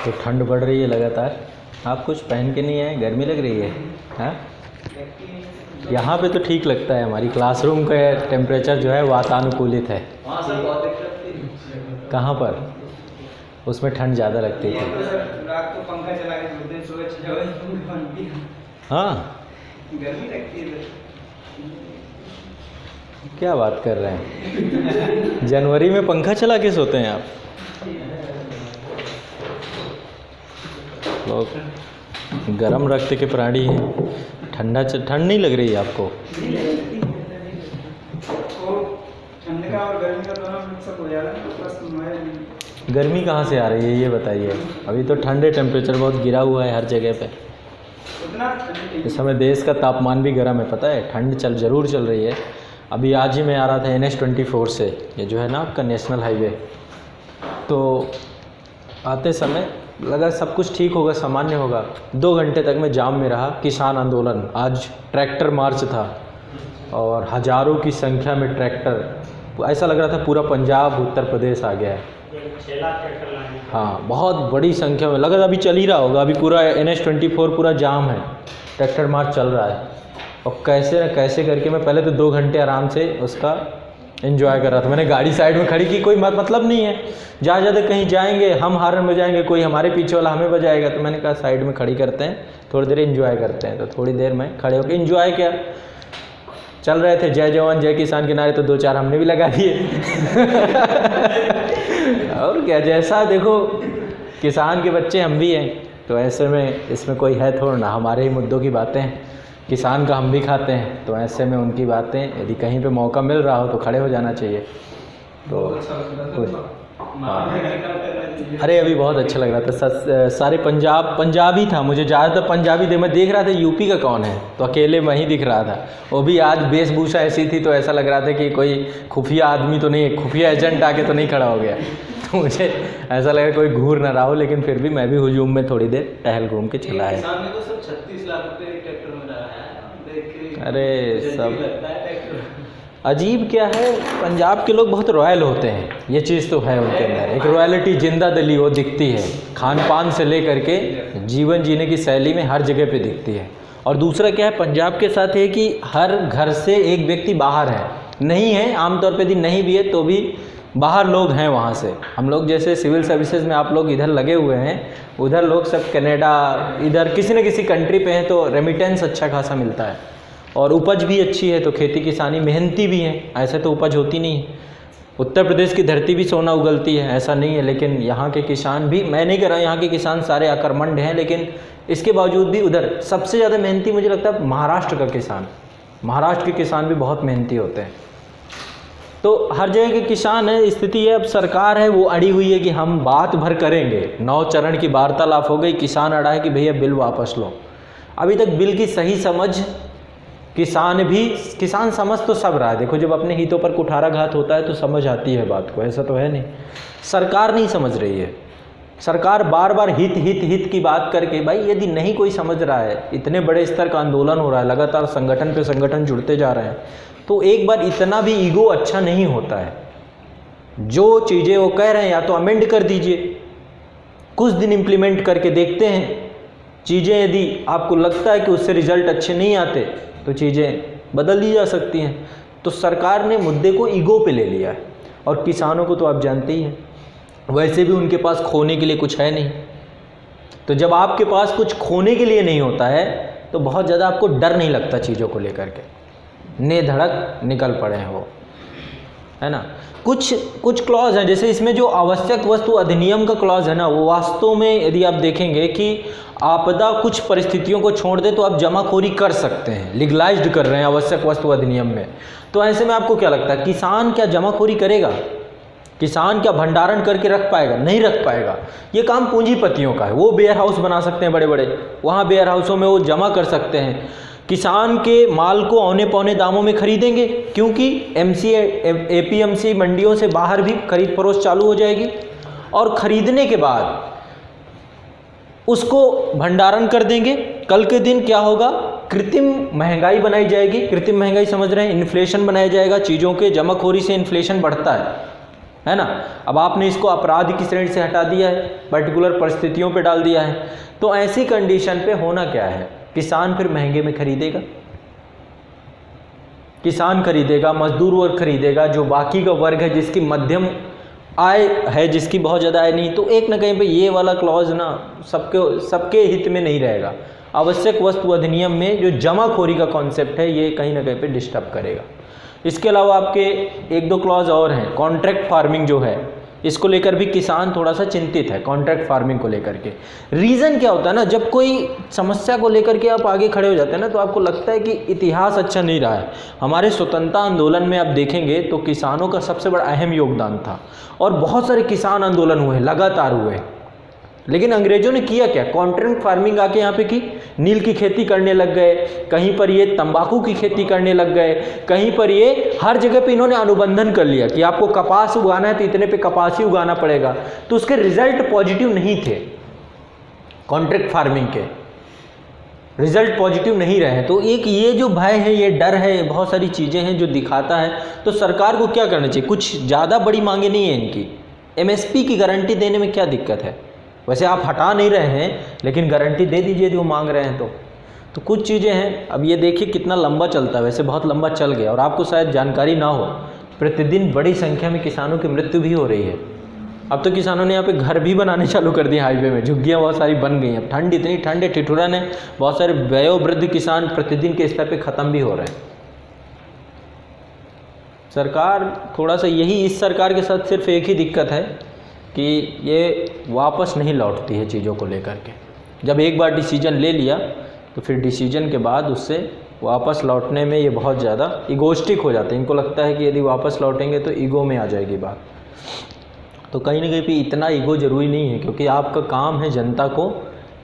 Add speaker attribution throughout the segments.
Speaker 1: तो ठंड बढ़ रही है लगातार। आप कुछ पहन के नहीं आए, गर्मी लग रही है? हाँ, यहाँ पे तो ठीक लगता है। हमारी क्लासरूम का टेम्परेचर जो है वातानुकूलित है। कहाँ पर? उसमें ठंड ज़्यादा लगती थी।
Speaker 2: रात को पंखा चला के सोते हैं, सुबह 6 बजे बनती है।
Speaker 1: हाँ,
Speaker 2: गर्मी लगती है।
Speaker 1: क्या बात कर रहे हैं? जनवरी में पंखा चला के सोते हैं आप लोग? गरम रक्त के प्राणी हैं। ठंड नहीं लग रही है आपको?
Speaker 2: ठंड का और गर्मी का दोनों मिक्सअप हो जा रहा है, तो बस
Speaker 1: गर्मी कहाँ से आ रही है ये बताइए? अभी तो ठंडे टेम्परेचर बहुत गिरा हुआ है हर जगह पे। इस समय देश का तापमान भी गर्म है, पता है? ठंड ज़रूर चल रही है। अभी आज ही मैं आ रहा था NH-24 से, ये जो है ना आपका नेशनल हाईवे, तो आते समय लगा सब कुछ ठीक होगा, सामान्य होगा। 2 घंटे तक मैं जाम में रहा। किसान आंदोलन, आज ट्रैक्टर मार्च था और हज़ारों की संख्या में ट्रैक्टर, ऐसा लग रहा था पूरा पंजाब उत्तर प्रदेश आ गया है। हाँ, बहुत बड़ी संख्या में, लगा था अभी चल ही रहा होगा। अभी पूरा NH-24 पूरा जाम है, ट्रैक्टर मार्च चल रहा है। और कैसे न कैसे करके मैं पहले तो 2 घंटे आराम से उसका एंजॉय कर रहा था। मैंने गाड़ी साइड में खड़ी की, कोई मतलब नहीं है, जहाँ ज़्यादा कहीं जाएंगे हम हार्न बजाएंगे, कोई हमारे पीछे वाला हमें बजाएगा, तो मैंने कहा साइड में खड़ी करते हैं, थोड़ी देर एंजॉय करते हैं। तो थोड़ी देर में खड़े होकर एंजॉय किया। चल रहे थे जय जवान जय किसान के नारे, तो 2-4 हमने भी लगा दिए। और क्या, जैसा देखो किसान के बच्चे हम भी हैं, तो ऐसे में इसमें कोई है थोड़ा ना, हमारे ही मुद्दों की बातें, किसान का हम भी खाते हैं, तो ऐसे में उनकी बातें, यदि कहीं पे मौका मिल रहा हो तो खड़े हो जाना चाहिए। तो अरे अभी बहुत अच्छा लग रहा था। सारे पंजाबी था, मुझे ज़्यादातर पंजाबी मैं देख रहा था। यूपी का कौन है, तो अकेले वहीं दिख रहा था। वो भी आज वेशभूषा ऐसी थी तो ऐसा लग रहा था कि कोई खुफिया आदमी तो नहीं, खुफिया एजेंट आके तो नहीं खड़ा हो गया। तो मुझे ऐसा लगा कोई घूर ना रहा हो, लेकिन फिर भी मैं भी हुजूम में थोड़ी देर टहल घूम के चला है।
Speaker 2: किसान ने तो सब 36 लाख रुपए ट्रैक्टर में डाला है।
Speaker 1: अरे सब अजीब क्या है, पंजाब के लोग बहुत रॉयल होते हैं, ये चीज़ तो है उनके अंदर, एक रॉयलिटी जिंदा दिली वो दिखती है, खान पान से लेकर के जीवन जीने की शैली में हर जगह पे दिखती है। और दूसरा क्या है पंजाब के साथ है कि हर घर से एक व्यक्ति बाहर है, नहीं है आमतौर पे, यदि नहीं भी है तो भी बाहर लोग हैं वहाँ से। हम लोग जैसे सिविल सर्विसेज में आप लोग इधर लगे हुए हैं, उधर लोग सब कनाडा, इधर किसी न किसी कंट्री पे हैं, तो रेमिटेंस अच्छा खासा मिलता है और उपज भी अच्छी है, तो खेती किसानी मेहनती भी है। ऐसे तो उपज होती नहीं है। उत्तर प्रदेश की धरती भी सोना उगलती है, ऐसा नहीं है, लेकिन यहाँ के किसान भी, मैं नहीं कह रहा यहाँ के किसान सारे अकर्मण्य हैं, लेकिन इसके बावजूद भी उधर सबसे ज़्यादा मेहनती मुझे लगता है महाराष्ट्र का किसान। महाराष्ट्र के किसान भी बहुत मेहनती होते हैं। तो हर जगह के किसान है, स्थिति है। अब सरकार है वो अड़ी हुई है कि हम बात भर करेंगे, 9 चरण की वार्तालाप हो गई, किसान अड़ा है कि भैया बिल वापस लो। अभी तक बिल की सही समझ किसान समझ तो सब रहा है। देखो जब अपने हितों पर कुठाराघात होता है तो समझ आती है बात को, ऐसा तो है नहीं। सरकार नहीं समझ रही है। सरकार बार बार हित की बात करके, भाई यदि नहीं कोई समझ रहा है, इतने बड़े स्तर का आंदोलन हो रहा है, लगातार संगठन पे संगठन जुड़ते जा रहे हैं, तो एक बार इतना भी ईगो अच्छा नहीं होता है। जो चीज़ें वो कह रहे हैं या तो अमेंड कर दीजिए, कुछ दिन इम्प्लीमेंट करके देखते हैं चीज़ें, यदि आपको लगता है कि उससे रिजल्ट अच्छे नहीं आते तो चीज़ें बदल दी जा सकती हैं। तो सरकार ने मुद्दे को ईगो पे ले लिया है, और किसानों को तो आप जानते ही हैं, वैसे भी उनके पास खोने के लिए कुछ है नहीं। तो जब आपके पास कुछ खोने के लिए नहीं होता है तो बहुत ज़्यादा आपको डर नहीं लगता चीज़ों को लेकर के, धड़क निकल पड़े हैं वो, है ना। कुछ क्लॉज हैं, जैसे इसमें जो आवश्यक वस्तु अधिनियम का क्लॉज है ना, वो वास्तव में यदि आप देखेंगे कि आपदा कुछ परिस्थितियों को छोड़ दे तो आप जमाखोरी कर सकते हैं, लीगलाइज्ड कर रहे हैं आवश्यक वस्तु अधिनियम में। तो ऐसे में आपको क्या लगता है, किसान क्या जमाखोरी करेगा? किसान क्या भंडारण करके रख पाएगा? नहीं रख पाएगा। ये काम पूंजीपतियों का है, वो वेयर हाउस बना सकते हैं बड़े बड़े, वहाँ वेयर हाउसों में वो जमा कर सकते हैं। किसान के माल को औने पौने दामों में खरीदेंगे, क्योंकि APMC मंडियों से बाहर भी खरीद फरोख्त चालू हो जाएगी, और खरीदने के बाद उसको भंडारण कर देंगे। कल के दिन क्या होगा, कृत्रिम महंगाई बनाई जाएगी। कृत्रिम महंगाई समझ रहे हैं, इन्फ्लेशन बनाया जाएगा, चीज़ों के जमाखोरी से इन्फ्लेशन बढ़ता है। है ना। अब आपने इसको अपराध की श्रेणी से हटा दिया है, पर्टिकुलर परिस्थितियों पे डाल दिया है, तो ऐसी कंडीशन पे होना क्या है, किसान फिर महंगे में खरीदेगा, किसान खरीदेगा, मजदूर वर्ग खरीदेगा, जो बाकी का वर्ग है जिसकी मध्यम आय है, जिसकी बहुत ज़्यादा आय नहीं, तो एक ना कहीं पे ये वाला क्लॉज ना सबके हित में नहीं रहेगा। आवश्यक वस्तु अधिनियम में जो जमाखोरी का कॉन्सेप्ट है ये कहीं ना कहीं पे डिस्टर्ब करेगा। इसके अलावा आपके एक दो क्लॉज और हैं। कॉन्ट्रैक्ट फार्मिंग जो है इसको लेकर भी किसान थोड़ा सा चिंतित है, कॉन्ट्रैक्ट फार्मिंग को लेकर के। रीज़न क्या होता है ना, जब कोई समस्या को लेकर के आप आगे खड़े हो जाते हैं ना, तो आपको लगता है कि इतिहास अच्छा नहीं रहा है। हमारे स्वतंत्रता आंदोलन में आप देखेंगे तो किसानों का सबसे बड़ा अहम योगदान था और बहुत सारे किसान आंदोलन हुए, लगातार हुए। लेकिन अंग्रेजों ने किया क्या, कॉन्ट्रैक्ट फार्मिंग आके यहाँ पे की, नील की खेती करने लग गए, कहीं पर ये तंबाकू की खेती करने लग गए, कहीं पर ये हर जगह पे इन्होंने अनुबंधन कर लिया कि आपको कपास उगाना है तो इतने पे कपास ही उगाना पड़ेगा। तो उसके रिजल्ट पॉजिटिव नहीं थे, कॉन्ट्रैक्ट फार्मिंग के रिजल्ट पॉजिटिव नहीं रहे। तो एक ये जो भय है, ये डर है, बहुत सारी चीज़ें हैं जो दिखाता है। तो सरकार को क्या करना चाहिए, कुछ ज़्यादा बड़ी मांगे नहीं है इनकी, MSP की गारंटी देने में क्या दिक्कत है। वैसे आप हटा नहीं रहे हैं, लेकिन गारंटी दे दीजिए जो मांग रहे हैं। तो कुछ चीज़ें हैं। अब ये देखिए कितना लंबा चलता है, वैसे बहुत लंबा चल गया और आपको शायद जानकारी ना हो, प्रतिदिन बड़ी संख्या में किसानों की मृत्यु भी हो रही है। अब तो किसानों ने यहाँ पे घर भी बनाने चालू कर दिए, हाईवे में झुग्गियाँ बहुत सारी बन गई हैं। ठंड इतनी ठंड है, ठिठुरन है, बहुत सारे वयोवृद्ध किसान प्रतिदिन के स्तर पर ख़त्म भी हो रहे हैं। सरकार थोड़ा सा यही, इस सरकार के साथ सिर्फ एक ही दिक्कत है कि ये वापस नहीं लौटती है चीज़ों को लेकर के। जब एक बार डिसीजन ले लिया तो फिर डिसीजन के बाद उससे वापस लौटने में ये बहुत ज़्यादा इगोस्टिक हो जाते हैं। इनको लगता है कि यदि वापस लौटेंगे तो ईगो में आ जाएगी बात। तो कहीं ना कहीं पे इतना ईगो ज़रूरी नहीं है, क्योंकि आपका काम है जनता को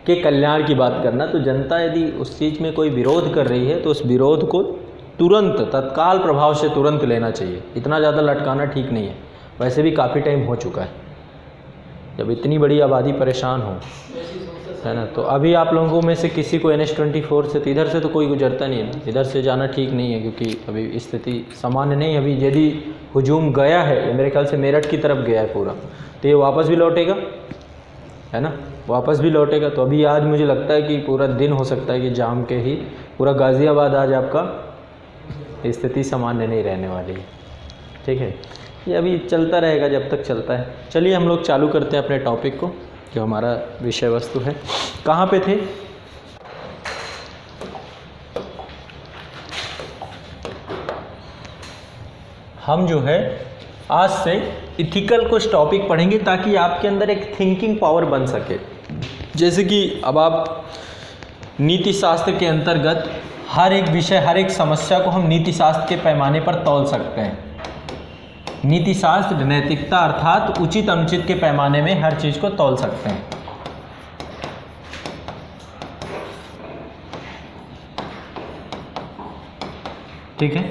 Speaker 1: के कल्याण की बात करना। तो जनता यदि उस चीज़ में कोई विरोध कर रही है तो उस विरोध को तुरंत, तत्काल प्रभाव से तुरंत लेना चाहिए। इतना ज़्यादा लटकाना ठीक नहीं है। वैसे भी काफ़ी टाइम हो चुका है, जब इतनी बड़ी आबादी परेशान हो, है ना। तो अभी आप लोगों में से किसी को NH-24 से, तो इधर से तो कोई गुजरता नहीं है, इधर से जाना ठीक नहीं है, क्योंकि अभी स्थिति सामान्य नहीं है। अभी यदि हुजूम गया है, ये मेरे ख्याल से मेरठ की तरफ गया है पूरा, तो ये वापस भी लौटेगा, है ना, वापस भी लौटेगा। तो अभी आज मुझे लगता है कि पूरा दिन हो सकता है कि जाम के ही पूरा गाज़ियाबाद आज आपका स्थिति सामान्य नहीं रहने वाली है। ठीक है, ये अभी चलता रहेगा जब तक चलता है। चलिए हम लोग चालू करते हैं अपने टॉपिक को, जो हमारा विषय वस्तु है। कहाँ पे थे, हम जो है आज से इथिकल कुछ टॉपिक पढ़ेंगे ताकि आपके अंदर एक थिंकिंग पावर बन सके। जैसे कि अब आप नीति शास्त्र के अंतर्गत हर एक विषय, हर एक समस्या को हम नीति शास्त्र के पैमाने पर तौल सकते हैं। नीति शास्त्र नैतिकता अर्थात उचित अनुचित के पैमाने में हर चीज़ को तौल सकते हैं। ठीक है,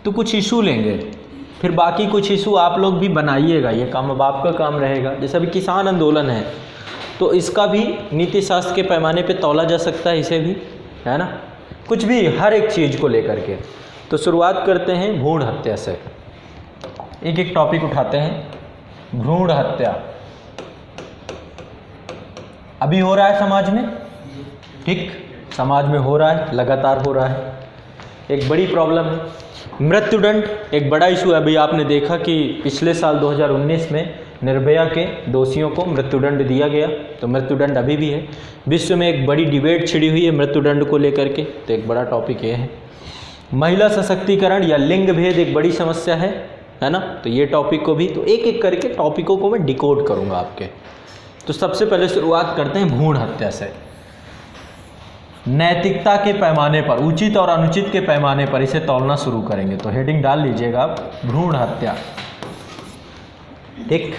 Speaker 1: तो कुछ इशू लेंगे, फिर बाकी कुछ इशू आप लोग भी बनाइएगा, ये काम अब आपका काम रहेगा। जैसे अभी किसान आंदोलन है तो इसका भी नीति शास्त्र के पैमाने पे तौला जा सकता है, इसे भी, है ना, कुछ भी हर एक चीज़ को लेकर के। तो शुरुआत करते हैं भ्रूण हत्या से, एक एक टॉपिक उठाते हैं। भ्रूण हत्या अभी हो रहा है समाज में, ठीक, समाज में हो रहा है, लगातार हो रहा है, एक बड़ी प्रॉब्लम है। मृत्युदंड एक बड़ा इशू है। अभी आपने देखा कि पिछले साल 2019 में निर्भया के दोषियों को मृत्युदंड दिया गया, तो मृत्युदंड अभी भी है। विश्व में एक बड़ी डिबेट छिड़ी हुई है मृत्युदंड को लेकर के, तो एक बड़ा टॉपिक ये है। महिला सशक्तिकरण या लिंग भेद एक बड़ी समस्या है ना, तो ये टॉपिक को भी, तो एक एक करके टॉपिकों को मैं डिकोड करूँगा आपके। तो सबसे पहले शुरुआत करते हैं भ्रूण हत्या से। नैतिकता के पैमाने पर, उचित और अनुचित के पैमाने पर इसे तौलना शुरू करेंगे। तो हेडिंग डाल लीजिएगा आप, भ्रूण हत्या। ठीक,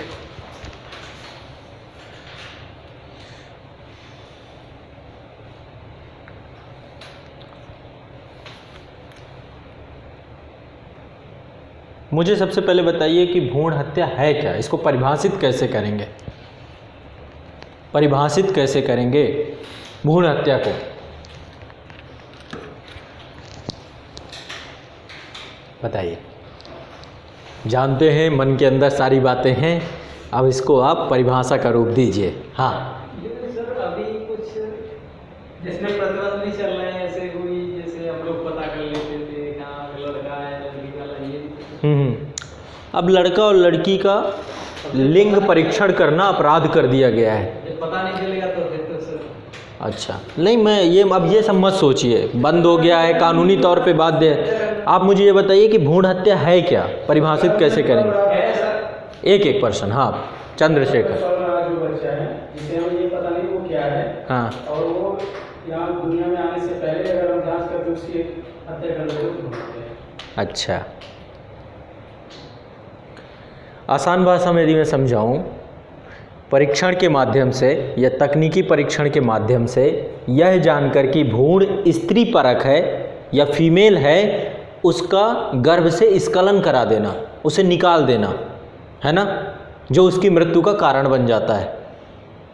Speaker 1: मुझे सबसे पहले बताइए कि भ्रूण हत्या है क्या, इसको परिभाषित कैसे करेंगे, परिभाषित कैसे करेंगे भ्रूण हत्या को। बताइए। जानते हैं मन के अंदर सारी बातें हैं, अब इसको आप परिभाषा का रूप दीजिए। हाँ
Speaker 2: लेकिन सर अभी कुछ जिसमें प्रतिबंध नहीं चल रहे हैं, ऐसे कोई जैसे हम लोग पता कर लेते थे कहाँ लड़का है लड़की का, ये
Speaker 1: अब लड़का और लड़की का लिंग परीक्षण करना अपराध कर दिया गया है।
Speaker 2: जब पता नहीं चलेगा तो फिर तो सर
Speaker 1: अच्छा नहीं, मैं ये अब ये सब मत सोचिए, बंद हो गया है कानूनी तौर पे बात है। आप मुझे ये बताइए कि भ्रूण हत्या है क्या, परिभाषित कैसे करेंगे?
Speaker 2: है सर।
Speaker 1: एक पर्सन। हाँ चंद्रशेखर।
Speaker 2: जो बच्चा है जिसे हमें ये पता नहीं वो क्या है,
Speaker 1: हाँ
Speaker 2: और वो यहाँ दुनिया में आने से पहले अगर हम जांच करके उसकी हत्या कर देते तो
Speaker 1: अच्छा, आसान भाषा में यदि मैं समझाऊं, परीक्षण के माध्यम से या तकनीकी परीक्षण के माध्यम से यह जानकर कि भ्रूण स्त्री परक है या फीमेल है, उसका गर्भ से स्खलन करा देना, उसे निकाल देना, है ना, जो उसकी मृत्यु का कारण बन जाता है।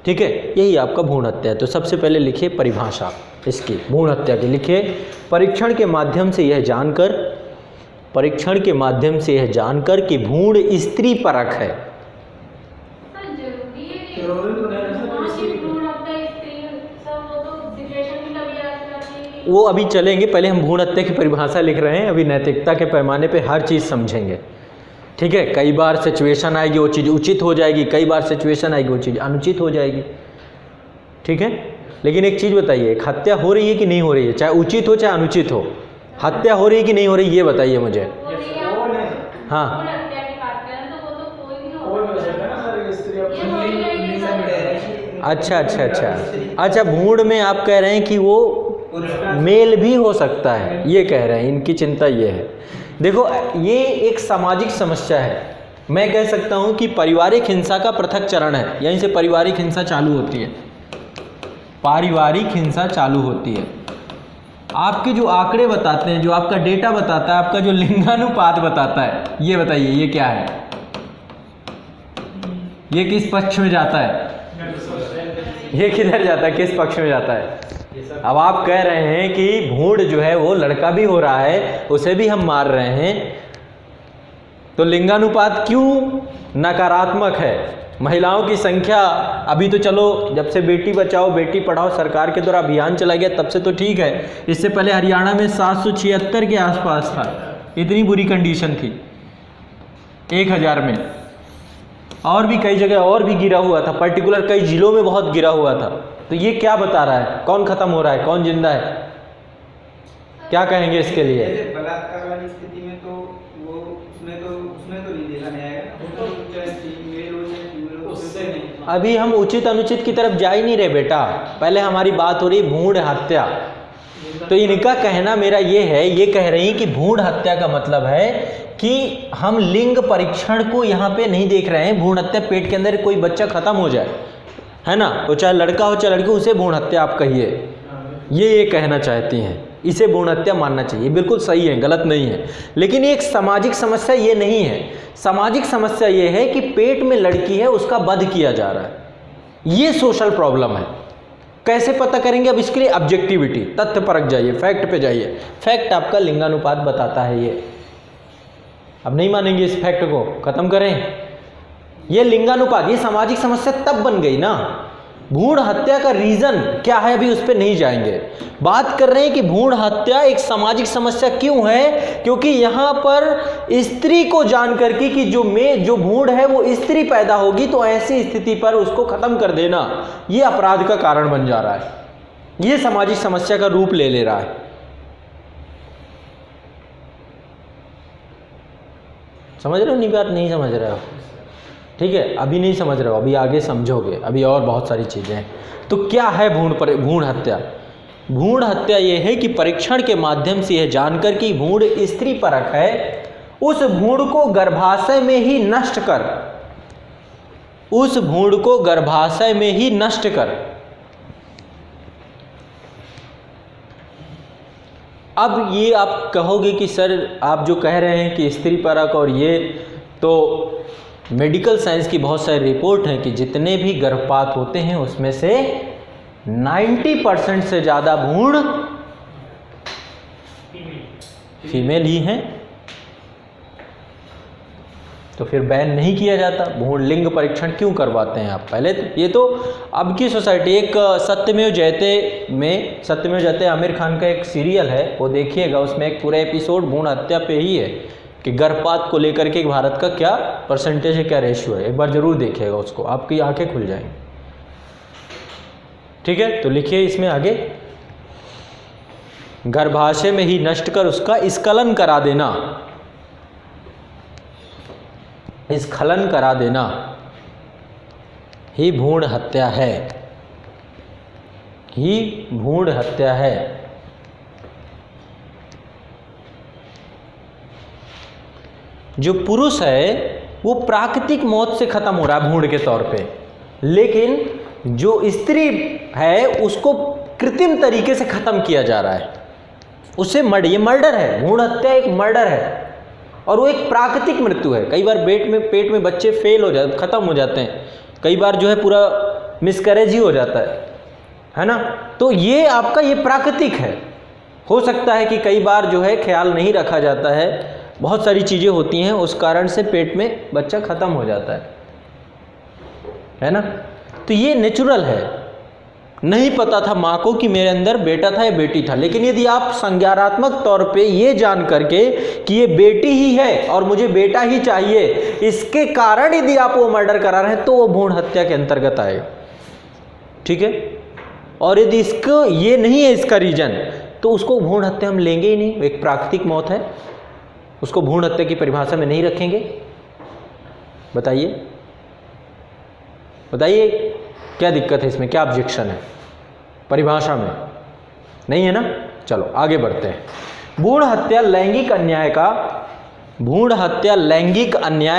Speaker 1: ठीक है, यही आपका भ्रूण हत्या है। तो सबसे पहले लिखिए परिभाषा इसकी भ्रूण हत्या की, लिखिए परीक्षण के माध्यम से यह जानकर, परीक्षण के माध्यम से यह जानकर कि भ्रूण स्त्री परक है। वो अभी चलेंगे, पहले हम भ्रूण हत्या की परिभाषा लिख रहे हैं, अभी नैतिकता के पैमाने पे हर चीज़ समझेंगे। ठीक है, कई बार सिचुएशन आएगी वो चीज़ उचित हो जाएगी, कई बार सिचुएशन आएगी वो चीज़ अनुचित हो जाएगी। ठीक है, लेकिन एक चीज़ बताइए, हत्या हो रही है कि नहीं हो रही है, चाहे उचित हो चाहे अनुचित हो, हत्या हो रही है कि नहीं हो रही, ये बताइए मुझे। हाँ अच्छा, भ्रूण में आप कह रहे हैं कि वो मेल भी हो सकता है, ये कह रहे हैं, इनकी चिंता ये है। देखो ये एक सामाजिक समस्या है, मैं कह सकता हूँ कि पारिवारिक हिंसा का पृथक चरण है, यहीं से पारिवारिक हिंसा चालू होती है, पारिवारिक हिंसा चालू होती है। आपके जो आंकड़े बताते हैं, जो आपका डेटा बताता है, आपका जो लिंगानुपात बताता है, ये बताइए ये क्या है, ये किस पक्ष में जाता है, ये किधर जाता है, किस पक्ष में जाता है? अब आप कह रहे हैं कि भ्रूण जो है वो लड़का भी हो रहा है, उसे भी हम मार रहे हैं, तो लिंगानुपात क्यों नकारात्मक है? महिलाओं की संख्या अभी तो चलो, जब से बेटी बचाओ बेटी पढ़ाओ सरकार के द्वारा अभियान चला गया तब से तो ठीक है, इससे पहले हरियाणा में 776 के आसपास था, इतनी बुरी कंडीशन थी 1000 में, और भी कई जगह और भी गिरा हुआ था, पर्टिकुलर कई जिलों में बहुत गिरा हुआ था। तो ये क्या बता रहा है, कौन खत्म हो रहा है, कौन जिंदा है, क्या कहेंगे इसके लिए?
Speaker 2: बलात्कार वाली स्थिति में तो वो उसमें तो नहीं देखा जाएगा,
Speaker 1: अभी हम उचित अनुचित की तरफ जा ही नहीं रहे बेटा, पहले हमारी बात हो रही भ्रूण हत्या। तो इनका कहना मेरा ये है, ये कह रही कि भ्रूण हत्या का मतलब है कि हम लिंग परीक्षण को यहाँ पे नहीं देख रहे हैं, भ्रूण हत्या पेट के अंदर कोई बच्चा खत्म हो जाए, है ना, वो चाहे लड़का हो चाहे लड़की, उसे भ्रूण हत्या आप कहिए, ये कहना चाहती हैं, इसे भ्रूण हत्या मानना चाहिए, बिल्कुल सही है, गलत नहीं है। लेकिन एक सामाजिक समस्या ये नहीं है, सामाजिक समस्या ये है कि पेट में लड़की है उसका वध किया जा रहा है, ये सोशल प्रॉब्लम है। कैसे पता करेंगे? अब इसके लिए ऑब्जेक्टिविटी, तथ्य परख जाइए, फैक्ट पे जाइए, फैक्ट आपका लिंगानुपात बताता है ये। अब नहीं मानेंगे इस फैक्ट को, खत्म करें ये लिंगानुपात, ये सामाजिक समस्या तब बन गई ना। भ्रूण हत्या का रीजन क्या है अभी उस पर नहीं जाएंगे, बात कर रहे हैं कि भ्रूण हत्या एक सामाजिक समस्या क्यों है, क्योंकि यहाँ पर स्त्री को जान करके कि जो भ्रूण है वो स्त्री पैदा होगी, तो ऐसी स्थिति पर उसको खत्म कर देना ये अपराध का कारण बन जा रहा है, ये सामाजिक समस्या का रूप ले रहा है। समझ रहे हो? नहीं बात नहीं समझ रहे हो, ठीक है, अभी नहीं समझ रहे हो, अभी आगे समझोगे, अभी और बहुत सारी चीज़ें हैं। तो क्या है भ्रूण हत्या? भ्रूण हत्या ये है कि परीक्षण के माध्यम से यह जानकर कि भ्रूण स्त्री परक है, उस भ्रूण को गर्भाशय में ही नष्ट कर, उस भ्रूण को गर्भाशय में ही नष्ट कर। अब ये आप कहोगे कि सर आप जो कह रहे हैं कि स्त्री परक और ये, तो मेडिकल साइंस की बहुत सारी रिपोर्ट हैं कि जितने भी गर्भपात होते हैं उसमें से 90% से ज़्यादा भ्रूण फीमेल ही हैं। तो फिर बैन नहीं किया जाता। भ्रूण लिंग परीक्षण क्यों करवाते हैं आप? पहले तो ये तो अब की सोसाइटी, एक सत्यमेव जयते आमिर खान का एक सीरियल है, वो देखिएगा, उसमें एक पूरा एपिसोड भ्रूण हत्या पे ही है कि गर्भपात को लेकर के भारत का क्या परसेंटेज है, क्या रेशियो है। एक बार जरूर देखिएगा उसको, आपकी आंखें खुल जाएंगी। ठीक है, तो लिखिए इसमें आगे, गर्भाशय में ही नष्ट कर उसका स्खलन करा देना, स्खलन करा देना ही भ्रूण हत्या है, ही भ्रूण हत्या है। जो पुरुष है वो प्राकृतिक मौत से खत्म हो रहा है भ्रूण के तौर पे, लेकिन जो स्त्री है उसको कृत्रिम तरीके से खत्म किया जा रहा है। उससे ये मर्डर है, भ्रूण हत्या एक मर्डर है और वो एक प्राकृतिक मृत्यु है। कई बार पेट में बच्चे फेल हो जाते, खत्म हो जाते हैं, कई बार जो है पूरा मिसकैरेज ही हो जाता है ना। तो ये आपका ये प्राकृतिक है। हो सकता है कि कई बार जो है ख्याल नहीं रखा जाता है, बहुत सारी चीज़ें होती हैं, उस कारण से पेट में बच्चा खत्म हो जाता है ना। तो ये नेचुरल है। नहीं पता था माँ को कि मेरे अंदर बेटा था या बेटी था, लेकिन यदि आप संज्ञानात्मक तौर पे ये जान करके कि ये बेटी ही है और मुझे बेटा ही चाहिए, इसके कारण यदि आप वो मर्डर करा रहे हैं तो वो भ्रूण हत्या के अंतर्गत आएगा। ठीक है, और यदि इसको ये नहीं है इसका रीजन, तो उसको भ्रूण हत्या हम लेंगे ही नहीं, एक प्राकृतिक मौत है, उसको भ्रूण हत्या की परिभाषा में नहीं रखेंगे। बताइए क्या दिक्कत है इसमें, क्या ऑब्जेक्शन है? परिभाषा में नहीं है ना। चलो आगे बढ़ते हैं। भ्रूण हत्या लैंगिक अन्याय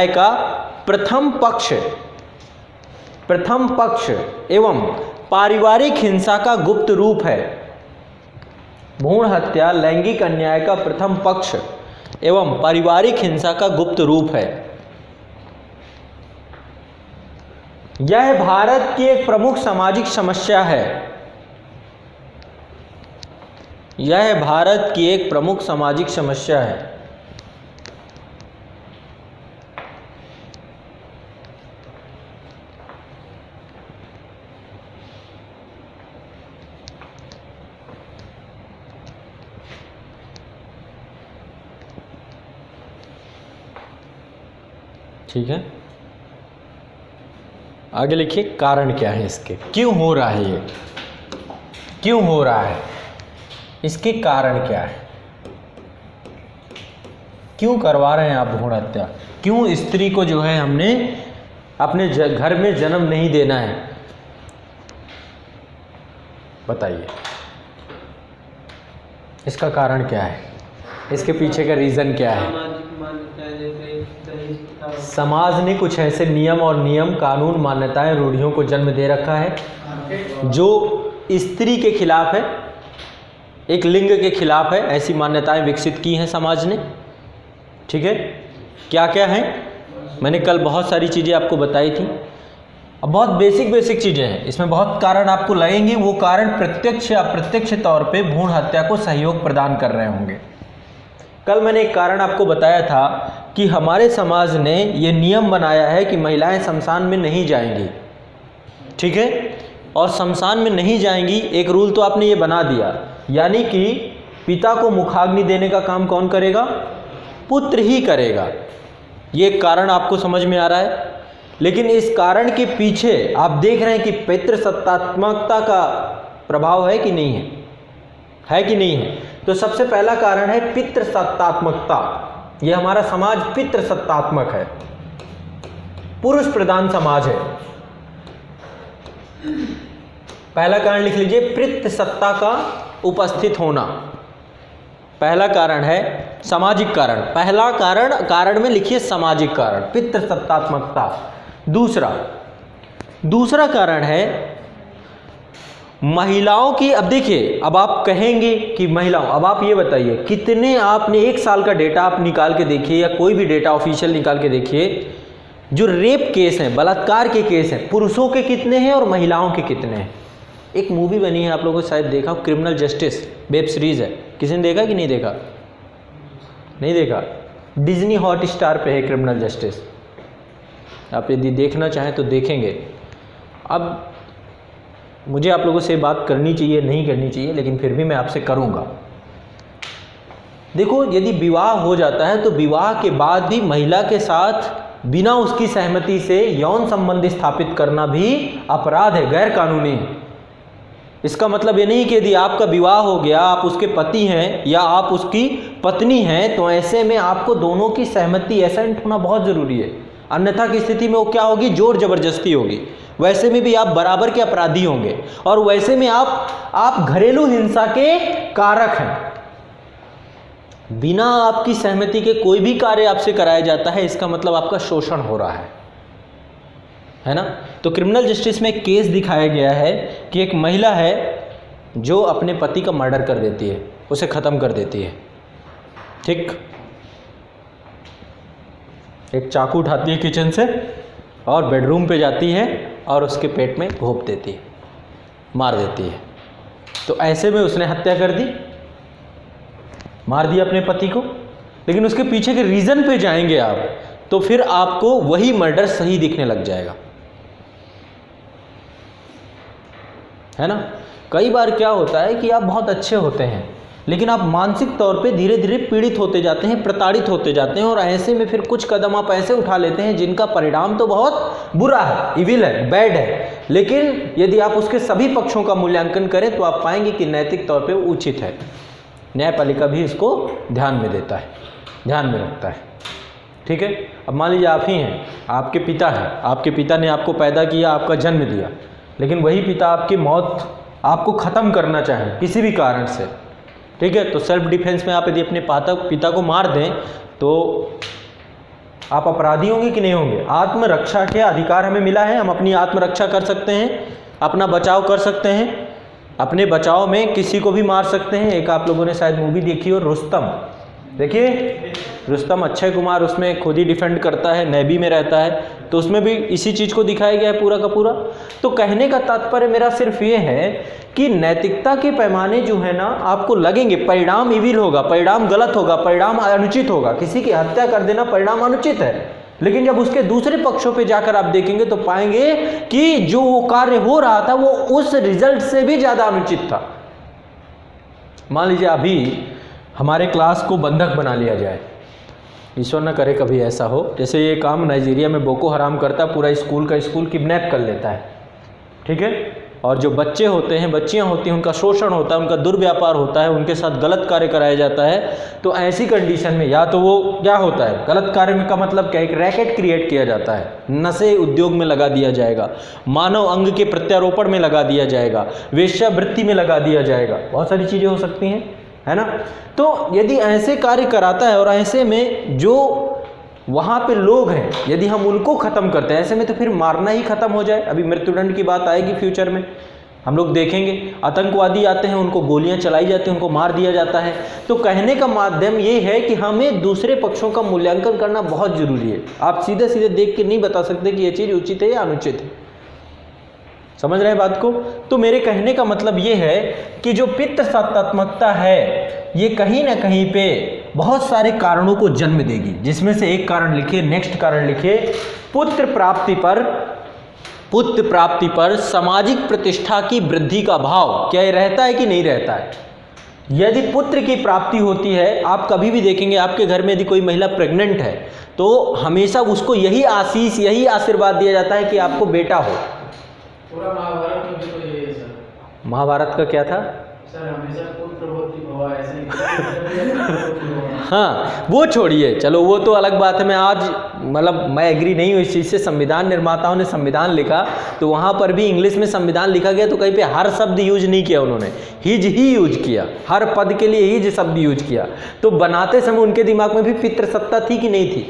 Speaker 1: का प्रथम पक्ष एवं पारिवारिक हिंसा का गुप्त रूप है। भ्रूण हत्या लैंगिक अन्याय का प्रथम पक्ष एवं पारिवारिक हिंसा का गुप्त रूप है। यह भारत की एक प्रमुख सामाजिक समस्या है। यह भारत की एक प्रमुख सामाजिक समस्या है। ठीक है, आगे लिखिए कारण क्या है इसके, क्यों हो रहा है ये, क्यों हो रहा है, इसके कारण क्या है, क्यों करवा रहे हैं आप भ्रूण हत्या, क्यों स्त्री को जो है हमने अपने घर में जन्म नहीं देना है, बताइए इसका कारण क्या है, इसके पीछे का रीज़न क्या है। समाज ने कुछ ऐसे नियम कानून मान्यताएं रूढ़ियों को जन्म दे रखा है जो स्त्री के खिलाफ है, एक लिंग के खिलाफ है। ऐसी मान्यताएं विकसित की हैं समाज ने। ठीक है, क्या क्या हैं, मैंने कल बहुत सारी चीज़ें आपको बताई थी। अब बहुत बेसिक चीज़ें हैं, इसमें बहुत कारण आपको लगेंगे, वो कारण प्रत्यक्ष या अप्रत्यक्ष तौर पे भ्रूण हत्या को सहयोग प्रदान कर रहे होंगे। कल मैंने एक कारण आपको बताया था कि हमारे समाज ने ये नियम बनाया है कि महिलाएं शमशान में नहीं जाएंगी। ठीक है, और शमशान में नहीं जाएंगी, एक रूल तो आपने ये बना दिया, यानी कि पिता को मुखाग्नि देने का काम कौन करेगा, पुत्र ही करेगा। ये कारण आपको समझ में आ रहा है। लेकिन इस कारण के पीछे आप देख रहे हैं कि पितृसत्तात्मकता का प्रभाव है कि नहीं है कि नहीं है। तो सबसे पहला कारण है पितृसत्तात्मकता। ये हमारा समाज पितृसत्तात्मक है, पुरुष प्रधान समाज है। पहला कारण लिख लीजिए, पितृसत्ता का उपस्थित होना। पहला कारण है सामाजिक कारण, पहला कारण में लिखिए सामाजिक कारण, पितृसत्तात्मकता। दूसरा कारण है महिलाओं की। अब देखिए, अब आप कहेंगे कि महिलाओं, अब आप ये बताइए कितने, आपने 1 साल का डेटा आप निकाल के देखिए या कोई भी डेटा ऑफिशियल निकाल के देखिए, जो रेप केस हैं, बलात्कार के केस हैं, पुरुषों के कितने हैं और महिलाओं के कितने हैं। एक मूवी बनी है, आप लोगों ने शायद देखा, क्रिमिनल जस्टिस वेब सीरीज़ है, किसी ने देखा कि नहीं देखा? नहीं देखा, डिज्नी हॉटस्टार पे है क्रिमिनल जस्टिस। आप यदि देखना चाहें तो देखेंगे। अब मुझे आप लोगों से बात करनी चाहिए नहीं करनी चाहिए, लेकिन फिर भी मैं आपसे करूँगा। देखो, यदि विवाह हो जाता है तो विवाह के बाद भी महिला के साथ बिना उसकी सहमति से यौन संबंध स्थापित करना भी अपराध है, गैर कानूनी है। इसका मतलब ये नहीं कि यदि आपका विवाह हो गया, आप उसके पति हैं या आप उसकी पत्नी हैं, तो ऐसे में आपको दोनों की सहमति एसेंट होना बहुत ज़रूरी है। अन्यथा की स्थिति में वो क्या होगी, जोर जबरदस्ती होगी। वैसे में भी आप बराबर के अपराधी होंगे, और वैसे में आप घरेलू हिंसा के कारक हैं। बिना आपकी सहमति के कोई भी कार्य आपसे कराया जाता है, इसका मतलब आपका शोषण हो रहा है ना। तो क्रिमिनल जस्टिस में एक केस दिखाया गया है कि एक महिला है जो अपने पति का मर्डर कर देती है, उसे ख़त्म कर देती है। ठीक, एक चाकू उठाती है किचन से और बेडरूम पे जाती है और उसके पेट में घोंप देती है, मार देती है। तो ऐसे में उसने हत्या कर दी, मार दिया अपने पति को। लेकिन उसके पीछे के रीज़न पे जाएंगे आप तो फिर आपको वही मर्डर सही दिखने लग जाएगा, है ना। कई बार क्या होता है कि आप बहुत अच्छे होते हैं, लेकिन आप मानसिक तौर पे धीरे धीरे पीड़ित होते जाते हैं, प्रताड़ित होते जाते हैं, और ऐसे में फिर कुछ कदम आप ऐसे उठा लेते हैं जिनका परिणाम तो बहुत बुरा है, इविल है, बैड है। लेकिन यदि आप उसके सभी पक्षों का मूल्यांकन करें तो आप पाएंगे कि नैतिक तौर पे वो उचित है। न्यायपालिका भी इसको ध्यान में देता है, ध्यान में रखता है। ठीक है, अब मान लीजिए आप ही हैं, आपके पिता हैं, आपके पिता ने आपको पैदा किया, आपका जन्म दिया, लेकिन वही पिता आपकी मौत आपको ख़त्म करना चाहें किसी भी कारण से, ठीक है, तो सेल्फ डिफेंस में आप यदि अपने पिता को मार दें तो आप अपराधी होंगे कि नहीं होंगे। आत्मरक्षा के अधिकार हमें मिला है, हम अपनी आत्मरक्षा कर सकते हैं, अपना बचाव कर सकते हैं, अपने बचाव में किसी को भी मार सकते हैं। एक आप लोगों ने शायद मूवी देखी हो, रुस्तम, देखिए रुस्तम, अक्षय कुमार उसमें खुद ही डिफेंड करता है, नेवी में रहता है, तो उसमें भी इसी चीज़ को दिखाया गया है पूरा का पूरा। तो कहने का तात्पर्य मेरा सिर्फ ये है कि नैतिकता के पैमाने जो है ना, आपको लगेंगे परिणाम इविल होगा, परिणाम गलत होगा, परिणाम अनुचित होगा। किसी की हत्या कर देना परिणाम अनुचित है, लेकिन जब उसके दूसरे पक्षों पे जाकर आप देखेंगे तो पाएंगे कि जो वो कार्य हो रहा था वो उस रिजल्ट से भी ज़्यादा अनुचित था। मान लीजिए अभी हमारे क्लास को बंधक बना लिया जाए, ईश्वर न करे कभी ऐसा हो, जैसे ये काम नाइजीरिया में बोको हराम करता है, पूरा स्कूल का स्कूल किडनैप कर लेता है, ठीक है, और जो बच्चे होते हैं, बच्चियां होती हैं, उनका शोषण होता है, उनका दुर्व्यापार होता है, उनके साथ गलत कार्य कराया जाता है। तो ऐसी कंडीशन में या तो वो क्या होता है, गलत कार्य का मतलब क्या, एक रैकेट क्रिएट किया जाता है, नशे उद्योग में लगा दिया जाएगा, मानव अंग के प्रत्यारोपण में लगा दिया जाएगा, वेश्यावृत्ति में लगा दिया जाएगा, बहुत सारी चीज़ें हो सकती हैं, है ना। तो यदि ऐसे कार्य कराता है और ऐसे में जो वहाँ पे लोग हैं, यदि हम उनको ख़त्म करते हैं, ऐसे में तो फिर मारना ही ख़त्म हो जाए। अभी मृत्युदंड की बात आएगी फ्यूचर में, हम लोग देखेंगे, आतंकवादी आते हैं, उनको गोलियां चलाई जाती हैं, उनको मार दिया जाता है। तो कहने का माध्यम ये है कि हमें दूसरे पक्षों का मूल्यांकन करना बहुत ज़रूरी है। आप सीधे सीधे देख के नहीं बता सकते कि ये चीज़ उचित है या अनुचित है, समझ रहे हैं बात को। तो मेरे कहने का मतलब ये है कि जो पितृसत्तात्मकता है ये कहीं ना कहीं पे बहुत सारे कारणों को जन्म देगी, जिसमें से एक कारण लिखिए, नेक्स्ट कारण लिखिए, पुत्र प्राप्ति पर सामाजिक प्रतिष्ठा की वृद्धि का भाव। क्या ये रहता है कि नहीं रहता है। यदि पुत्र की प्राप्ति होती है, आप कभी भी देखेंगे आपके घर में यदि कोई महिला प्रेग्नेंट है तो हमेशा उसको यही आशीष, यही आशीर्वाद दिया जाता है कि आपको बेटा हो।
Speaker 2: पूरा महाभारत में भी तो यही है सर।
Speaker 1: महाभारत का क्या था
Speaker 2: सर, हमेशा पुत्र होती भवा, ऐसे ही।
Speaker 1: हाँ, वो छोड़िए, चलो वो तो अलग बात है। मैं आज मतलब मैं एग्री नहीं हूँ इस चीज़ से। संविधान निर्माताओं ने संविधान लिखा तो वहाँ पर भी इंग्लिश में संविधान लिखा गया, तो कहीं पे हर शब्द यूज नहीं किया उन्होंने, हिज ही यूज किया, हर पद के लिए हिज शब्द यूज किया। तो बनाते समय उनके दिमाग में भी पितृसत्ता थी कि नहीं थी।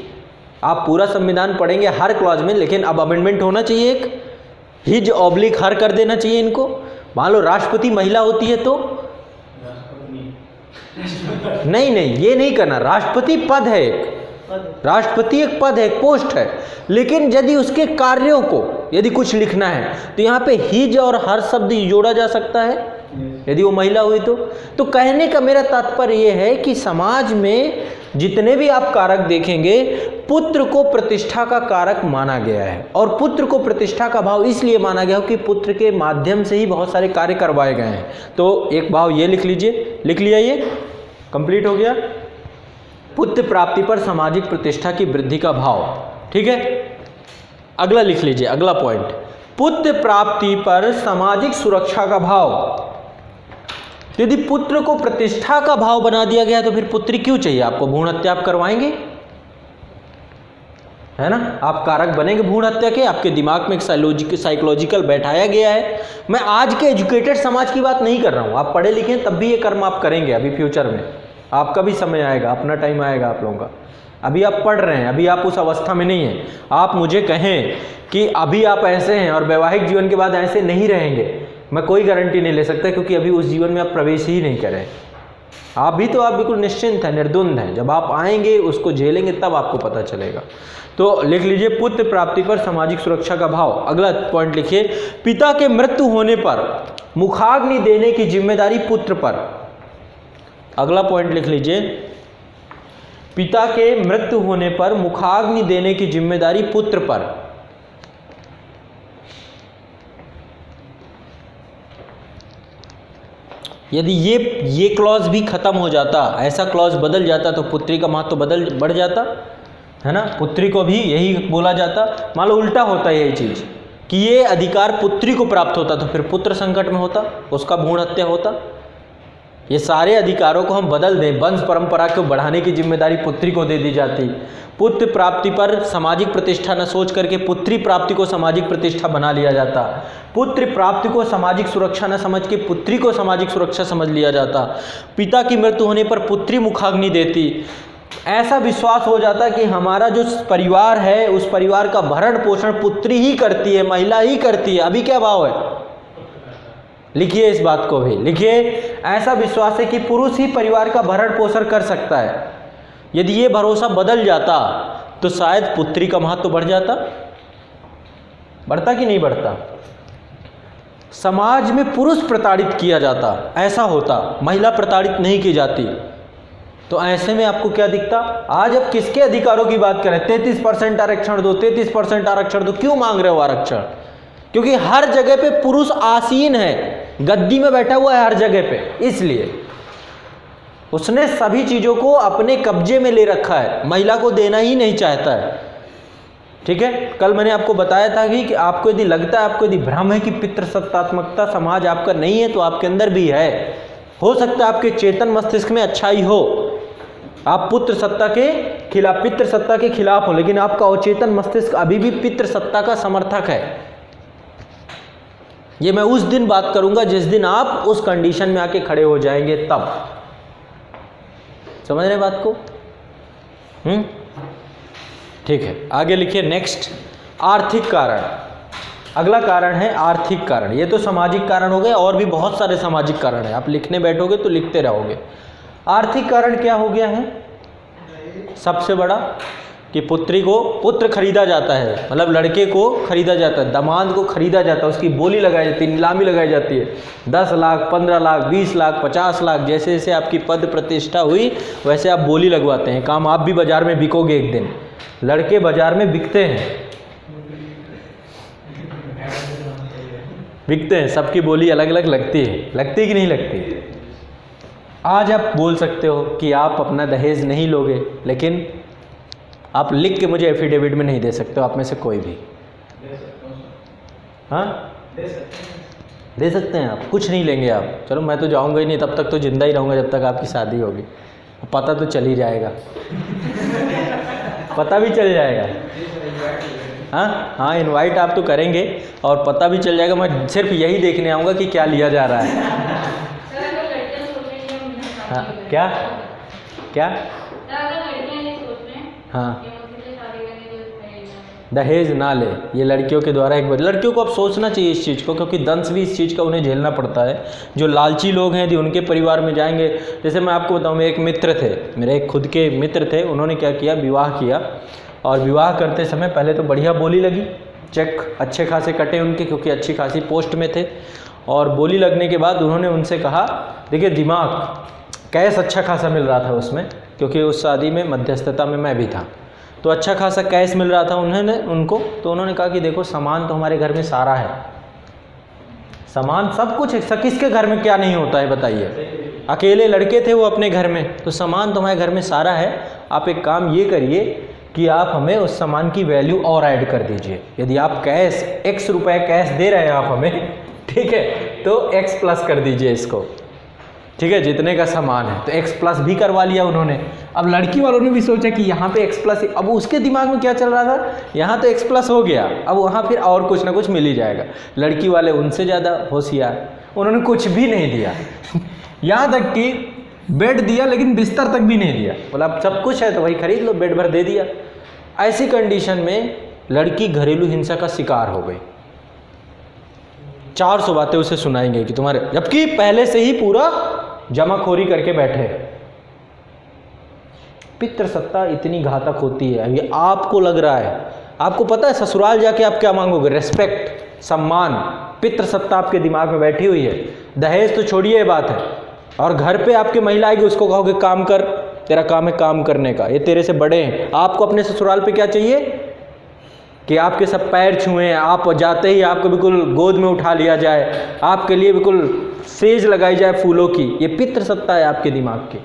Speaker 1: आप पूरा संविधान पढ़ेंगे हर क्लॉज में, लेकिन अब अमेंडमेंट होना चाहिए, एक हिज ऑब्लिक हर कर देना चाहिए इनको। मान लो राष्ट्रपति महिला होती है तो नहीं, ये नहीं करना। राष्ट्रपति पद है एक, राष्ट्रपति एक पद है, एक पोस्ट है, लेकिन यदि उसके कार्यों को यदि कुछ लिखना है तो यहाँ पे हिज और हर शब्द जोड़ा जा सकता है यदि वो महिला हुई तो। कहने का मेरा तात्पर्य ये है कि समाज में जितने भी आप कारक देखेंगे पुत्र को प्रतिष्ठा का कारक माना गया है। और पुत्र को प्रतिष्ठा का भाव इसलिए माना गया कि पुत्र के माध्यम से ही बहुत सारे कार्य करवाए गए हैं। तो एक भाव ये लिख लीजिए, लिख लिया, ये कंप्लीट हो गया। पुत्र प्राप्ति पर सामाजिक प्रतिष्ठा की वृद्धि का भाव, ठीक है। अगला लिख लीजिए, अगला पॉइंट, पुत्र प्राप्ति पर सामाजिक सुरक्षा का भाव। यदि पुत्र को प्रतिष्ठा का भाव बना दिया गया तो फिर पुत्री क्यों चाहिए आपको? भ्रूण हत्या आप करवाएंगे, है ना? आप कारक बनेंगे भ्रूण हत्या के, आपके दिमाग में एक साइकोलॉजिकल बैठाया गया है। मैं आज के एजुकेटेड समाज की बात नहीं कर रहा हूँ, आप पढ़े लिखे तब भी ये कर्म आप करेंगे। अभी फ्यूचर में आपका भी समय आएगा, अपना टाइम आएगा आप लोगों का। अभी आप पढ़ रहे हैं, अभी आप उस अवस्था में नहीं हैं। आप मुझे कहें कि अभी आप ऐसे हैं और वैवाहिक जीवन के बाद ऐसे नहीं रहेंगे, मैं कोई गारंटी नहीं ले सकता, क्योंकि अभी उस जीवन में आप प्रवेश ही नहीं करें। आप भी तो आप बिल्कुल निश्चिंत हैं, निर्द्वंद हैं। जब आप आएंगे, उसको झेलेंगे, तब आपको पता चलेगा। तो लिख लीजिए, पुत्र प्राप्ति पर सामाजिक सुरक्षा का भाव। अगला पॉइंट लिखिए, पिता के मृत्यु होने पर मुखाग्नि देने की जिम्मेदारी पुत्र पर। अगला पॉइंट लिख लीजिए, पिता के मृत्यु होने पर मुखाग्नि देने की जिम्मेदारी पुत्र पर। यदि ये क्लॉज भी खत्म हो जाता, ऐसा क्लॉज बदल जाता, तो पुत्री का महत्व बढ़ जाता, है ना? पुत्री को भी यही बोला जाता। मान लो उल्टा होता यही चीज़ कि ये अधिकार पुत्री को प्राप्त होता, तो फिर पुत्र संकट में होता, उसका भ्रूण हत्या होता। ये सारे अधिकारों को हम बदल दें, वंश परंपरा को बढ़ाने की जिम्मेदारी पुत्री को दे दी जाती। पुत्र प्राप्ति पर सामाजिक प्रतिष्ठा न सोच करके पुत्री प्राप्ति को सामाजिक प्रतिष्ठा बना लिया जाता। पुत्र प्राप्ति को सामाजिक सुरक्षा न समझ के पुत्री को सामाजिक सुरक्षा समझ लिया जाता। पिता की मृत्यु होने पर पुत्री मुखाग्नि देती। ऐसा विश्वास हो जाता कि हमारा जो परिवार है, उस परिवार का भरण पोषण पुत्री ही करती है, महिला ही करती है। अभी क्या भाव है? लिखिए इस बात को भी लिखिए। ऐसा विश्वास है कि पुरुष ही परिवार का भरण पोषण कर सकता है। यदि ये भरोसा बदल जाता तो शायद पुत्री का महत्व बढ़ जाता। बढ़ता कि नहीं बढ़ता? समाज में पुरुष प्रताड़ित किया जाता, ऐसा होता, महिला प्रताड़ित नहीं की जाती। तो ऐसे में आपको क्या दिखता? आज अब किसके अधिकारों की बात करें? 33% आरक्षण दो, 33% आरक्षण दो। क्यों मांग रहे हो आरक्षण? क्योंकि हर जगह पे पुरुष आसीन है, गद्दी में बैठा हुआ है हर जगह पे, इसलिए उसने सभी चीज़ों को अपने कब्जे में ले रखा है, महिला को देना ही नहीं चाहता है। ठीक है, कल मैंने आपको बताया था कि आपको यदि लगता है, आपको यदि भ्रम है कि पितृसत्तात्मकता समाज आपका नहीं है, तो आपके अंदर भी है। हो सकता है आपके चेतन मस्तिष्क में अच्छाई हो, आप पितृसत्ता के खिलाफ हो, लेकिन आपका अवचेतन मस्तिष्क अभी भी पितृसत्ता का समर्थक है। ये मैं उस दिन बात करूंगा जिस दिन आप उस कंडीशन में आके खड़े हो जाएंगे, तब समझ रहे बात को? ठीक है, आगे लिखिए। नेक्स्ट, आर्थिक कारण। अगला कारण है आर्थिक कारण। ये तो सामाजिक कारण हो गए, और भी बहुत सारे सामाजिक कारण है। आप लिखने बैठोगे तो लिखते रहोगे। आर्थिक कारण क्या हो गया है? सबसे बड़ा कि पुत्र खरीदा जाता है, मतलब लड़के को खरीदा जाता है, दामाद को खरीदा जाता है, उसकी बोली लगाई जाती है, नीलामी लगाई जाती है। 10 लाख, 15 लाख, 20 लाख, 50 लाख, जैसे जैसे आपकी पद प्रतिष्ठा हुई वैसे आप बोली लगवाते हैं। काम आप भी बाजार में बिकोगे एक दिन। लड़के बाजार में बिकते हैं, सबकी बोली अलग अलग लगती है। लगती कि नहीं लगती? आज आप बोल सकते हो कि आप अपना दहेज नहीं लोगे, लेकिन आप लिख के मुझे एफिडेविट में नहीं दे सकते हो, आप में से कोई भी। हाँ, दे सकते हैं आप, कुछ नहीं लेंगे आप। चलो मैं तो जाऊंगा ही नहीं, तब तक तो जिंदा ही रहूंगा जब तक आपकी शादी होगी। पता तो चल ही जाएगा, पता भी चल जाएगा। हाँ, इनवाइट आप तो करेंगे और पता भी चल जाएगा। मैं सिर्फ यही देखने आऊँगा कि क्या लिया जा रहा है। हाँ, क्या? हाँ, दहेज ना ले, ये लड़कियों के द्वारा एक बार लड़कियों को अब सोचना चाहिए इस चीज़ को, क्योंकि दंश भी इस चीज़ का उन्हें झेलना पड़ता है। जो लालची लोग हैं, यदि उनके परिवार में जाएंगे, जैसे मैं आपको बताऊं, मेरे एक मित्र थे, मेरे एक खुद के मित्र थे, उन्होंने क्या किया, विवाह किया। और विवाह करते समय पहले तो बढ़िया बोली लगी, चेक अच्छे खासे कटे उनके, क्योंकि अच्छी खासी पोस्ट में थे। और बोली लगने के बाद उन्होंने उनसे कहा, देखिए दिमाग कैश अच्छा खासा मिल रहा था उसमें, क्योंकि उस शादी में मध्यस्थता में मैं भी था। तो अच्छा खासा कैश मिल रहा था उनको, तो उन्होंने कहा कि देखो सामान तो हमारे घर में सारा है, सामान सब कुछ है, किसके घर में क्या नहीं होता है बताइए। अकेले लड़के थे वो अपने घर में, तो सामान तो हमारे घर में सारा है, आप एक काम ये करिए कि आप हमें उस सामान की वैल्यू और ऐड कर दीजिए। यदि आप कैश x रुपए कैश दे रहे हैं आप हमें, ठीक है, तो x प्लस कर दीजिए इसको, ठीक है, जितने का सामान है। तो x प्लस भी करवा लिया उन्होंने। अब लड़की वालों ने भी सोचा कि यहाँ पे x प्लस, अब उसके दिमाग में क्या चल रहा था, यहाँ तो x प्लस हो गया, अब वहाँ फिर और कुछ ना कुछ मिल ही जाएगा। लड़की वाले उनसे ज़्यादा होशियार, उन्होंने कुछ भी नहीं दिया यहाँ तक कि बेड दिया लेकिन बिस्तर तक भी नहीं दिया, बोला अब सब कुछ है तो वही खरीद लो, बेड भर दे दिया। ऐसी कंडीशन में लड़की घरेलू हिंसा का शिकार हो गई। 400 बातें उसे सुनाएंगे कि तुम्हारे, जबकि पहले से ही पूरा जमाखोरी करके बैठे। पितृसत्ता इतनी घातक होती है। ये आपको लग रहा है, आपको पता है ससुराल जाके आप क्या मांगोगे, रेस्पेक्ट, सम्मान। पितृसत्ता आपके दिमाग में बैठी हुई है। दहेज तो छोड़िए ये बात है, और घर पे आपकी महिला आएगी उसको कहोगे काम कर, तेरा काम है काम करने का, ये तेरे से बड़े हैं। आपको अपने ससुराल पे क्या चाहिए कि आपके सब पैर छुएं, आप जाते ही आपको बिल्कुल गोद में उठा लिया जाए, आपके लिए बिल्कुल सेज लगाई जाए फूलों की। ये पितृसत्ता है आपके दिमाग की।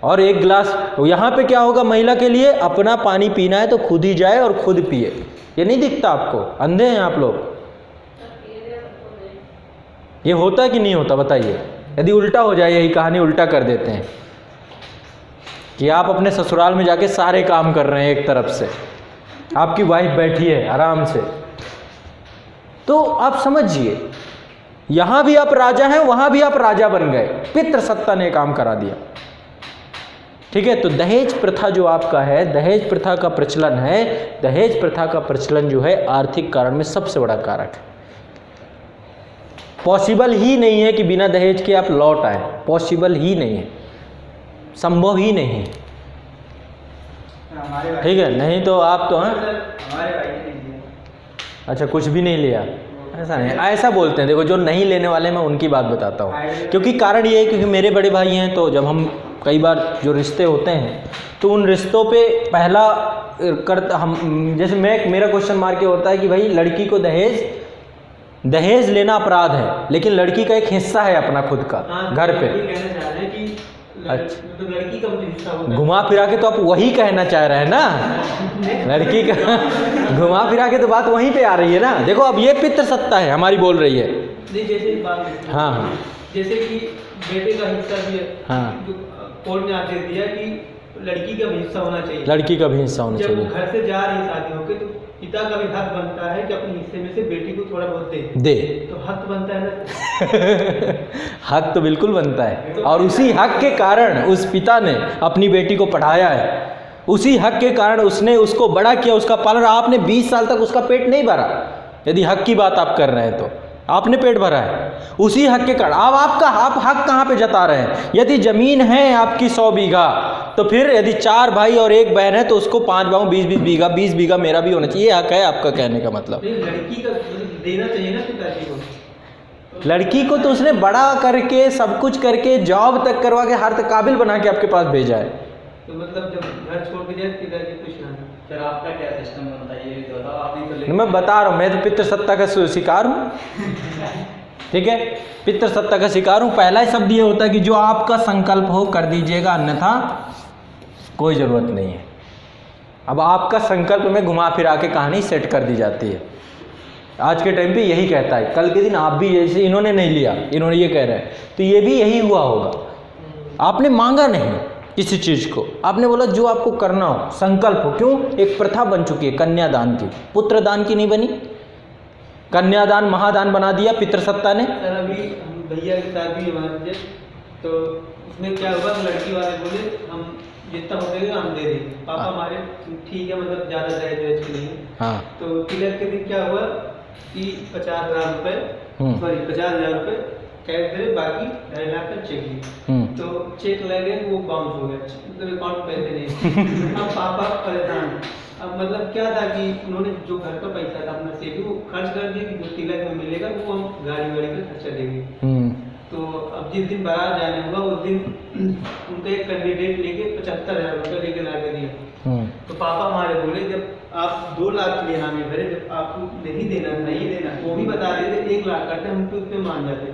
Speaker 1: और एक गिलास यहाँ पे क्या होगा, महिला के लिए अपना पानी पीना है तो खुद ही जाए और खुद पिए। ये नहीं दिखता आपको, अंधे हैं आप लोग। ये होता है कि नहीं होता बताइए। यदि उल्टा हो जाए, यही कहानी उल्टा कर देते हैं कि आप अपने ससुराल में जाके सारे काम कर रहे हैं, एक तरफ से आपकी वाइफ बैठी है आराम से, तो आप समझिए यहां भी आप राजा हैं, वहां भी आप राजा बन गए। पितृसत्ता ने काम करा दिया, ठीक है। तो दहेज प्रथा जो आपका है, दहेज प्रथा का प्रचलन है, दहेज प्रथा का प्रचलन जो है आर्थिक कारण में सबसे बड़ा कारक है। पॉसिबल ही नहीं है कि बिना दहेज के आप लौट आए, पॉसिबल ही नहीं है, संभव ही नहीं है, ठीक है। नहीं तो आप तो हैं,
Speaker 2: हमारे भाई ने नहीं दिया।
Speaker 1: अच्छा कुछ भी नहीं लिया, ऐसा नहीं, ऐसा बोलते हैं। देखो जो नहीं लेने वाले मैं उनकी बात बताता हूँ, क्योंकि कारण ये है क्योंकि मेरे बड़े भाई हैं, तो जब हम कई बार जो रिश्ते होते हैं तो उन रिश्तों पे पहला हम जैसे मेरा क्वेश्चन मार्क ये होता है कि भाई लड़की को दहेज लेना अपराध है, लेकिन लड़की का एक हिस्सा है अपना खुद का घर पे। अच्छा,
Speaker 2: तो लड़की का हिस्सा होता है।
Speaker 1: घुमा फिरा के तो आप वही कहना चाह रहे हैं ना, लड़की का घुमा फिरा के तो बात वहीं पे आ रही है ना। देखो अब ये पितृसत्ता है हमारी बोल रही है।
Speaker 2: नहीं जैसे बात,
Speaker 1: हाँ हाँ,
Speaker 2: जैसे कि बेटे का हिस्सा भी है,
Speaker 1: हाँ,
Speaker 2: कोर्ट ने आदेश दिया कि लड़की का भी हिस्सा होना चाहिए,
Speaker 1: लड़की का भी हिस्सा होना
Speaker 2: जब वो
Speaker 1: चाहिए।
Speaker 2: घर से जा रही शादी होके, तो पिता का भी हक बनता है कि अपने हिस्से में से बेटी को थोड़ा बहुत
Speaker 1: दे।
Speaker 2: तो हक बनता है ना।
Speaker 1: हक तो बिल्कुल बनता है, और उसी हक के कारण उस पिता ने अपनी बेटी को पढ़ाया है, उसी हक के कारण उसने उसको बड़ा किया, उसका पालन। आपने 20 साल तक उसका पेट नहीं भरा, यदि हक की बात आप कर रहे हैं तो आपने पेट भरा है उसी हक के कारण। अब आप हक कहाँ पे जता रहे हैं? यदि जमीन है आपकी 100 बीघा, तो फिर यदि 4 भाई और 1 बहन है तो उसको 5 भाई 20-20 बीघा, 20 बीघा मेरा भी होना चाहिए। हक है आपका कहने का मतलब।
Speaker 2: लड़की का देना चाहिए ना पिताजी को।
Speaker 1: लड़की को तो उसने बड़ा करके, सब कुछ करके, जॉब तक करवा के, हर तक काबिल बना के आपके पास भेजा है।
Speaker 2: तो मतलब जब घर छोड़ के जाए पिताजी कुछ ना।
Speaker 3: सर आपका क्या सिस्टम बनता है ये बताओ। आपने तो
Speaker 1: मैं बता रहा हूँ, मैं तो पितृसत्ता का शिकार हूँ, ठीक है, पितृसत्ता का शिकार हूँ। पहला ही शब्द ये होता है कि जो आपका संकल्प हो कर दीजिएगा, अन्यथा कोई ज़रूरत नहीं है। अब आपका संकल्प में घुमा फिरा के कहानी सेट कर दी जाती है। आज के टाइम पे यही कहता है, कल के दिन आप भी, जैसे इन्होंने नहीं लिया, इन्होंने ये कह रहे हैं, तो ये भी यही हुआ होगा। आपने मांगा नहीं किसी चीज़ को, आपने बोला जो आपको करना हो, संकल्प हो। क्यों? एक प्रथा बन चुकी है कन्यादान की, पुत्रदान की नहीं बनी, कन्यादान महादान बना दिया पितृसत्ता ने।
Speaker 2: सर अभी हम भैया की शादी है हमारे, तो उसमें क्या हुआ, लड़की वाले बोले हम जितना हो जाएगा हम दे देंगे। पापा हमारे ठीक है, मतलब ज़्यादा दहेज नहीं।
Speaker 1: हाँ,
Speaker 2: तो तिलक के दिन क्या हुआ कि 50,000 रुपये, सॉरी 50,000 रुपये कैश दे, बाकी 2.5 लाख का चेक दिया। तो चेक लगे वो बाउंस हो गया, मतलब अकाउंट पैसे नहीं। अब पापा परेशान। अब मतलब क्या था कि उन्होंने जो घर का पैसा था अपना से भी वो खर्च कर दिया कि जो तिलक में मिलेगा वो हम गाड़ी वाड़ी का खर्चा देंगे। तो अब जिस दिन बारात जाने हुआ उस दिन उनका एक कैंडिडेट लेके 75,000 रुपये लेके ला के दिया। तो पापा हमारे बोले जब आप 2 लाख के लिए हामी भरे, जब आपको नहीं देना नहीं देना वो भी बता देते 1 लाख करते हम तो उसमें मान जाते।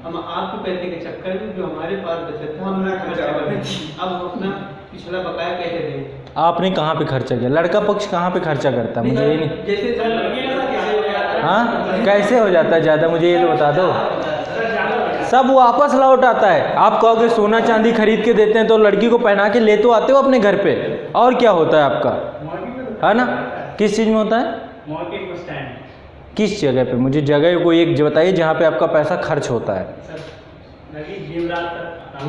Speaker 2: हम आपके पैसे के चक्कर में जो हमारे पास बचत था हम खर्चा कर रहे थे, अब हम अपना पिछला बकाया कैसे देंगे।
Speaker 1: आपने कहाँ पे खर्चा किया? लड़का पक्ष कहाँ पे खर्चा करता है मुझे ये नहीं।
Speaker 2: जैसे
Speaker 1: हाँ कैसे हो जाता है ज़्यादा, मुझे ये तो बता दो। सब वापस लौट आता है। आप कहोगे सोना चांदी खरीद के देते हैं तो लड़की को पहना के ले तो आते हो अपने घर पे, और क्या होता है आपका, है ना? किस चीज़ में होता है? किस जगह पे? मुझे जगह कोई एक बताइए जहाँ पे आपका पैसा खर्च होता है।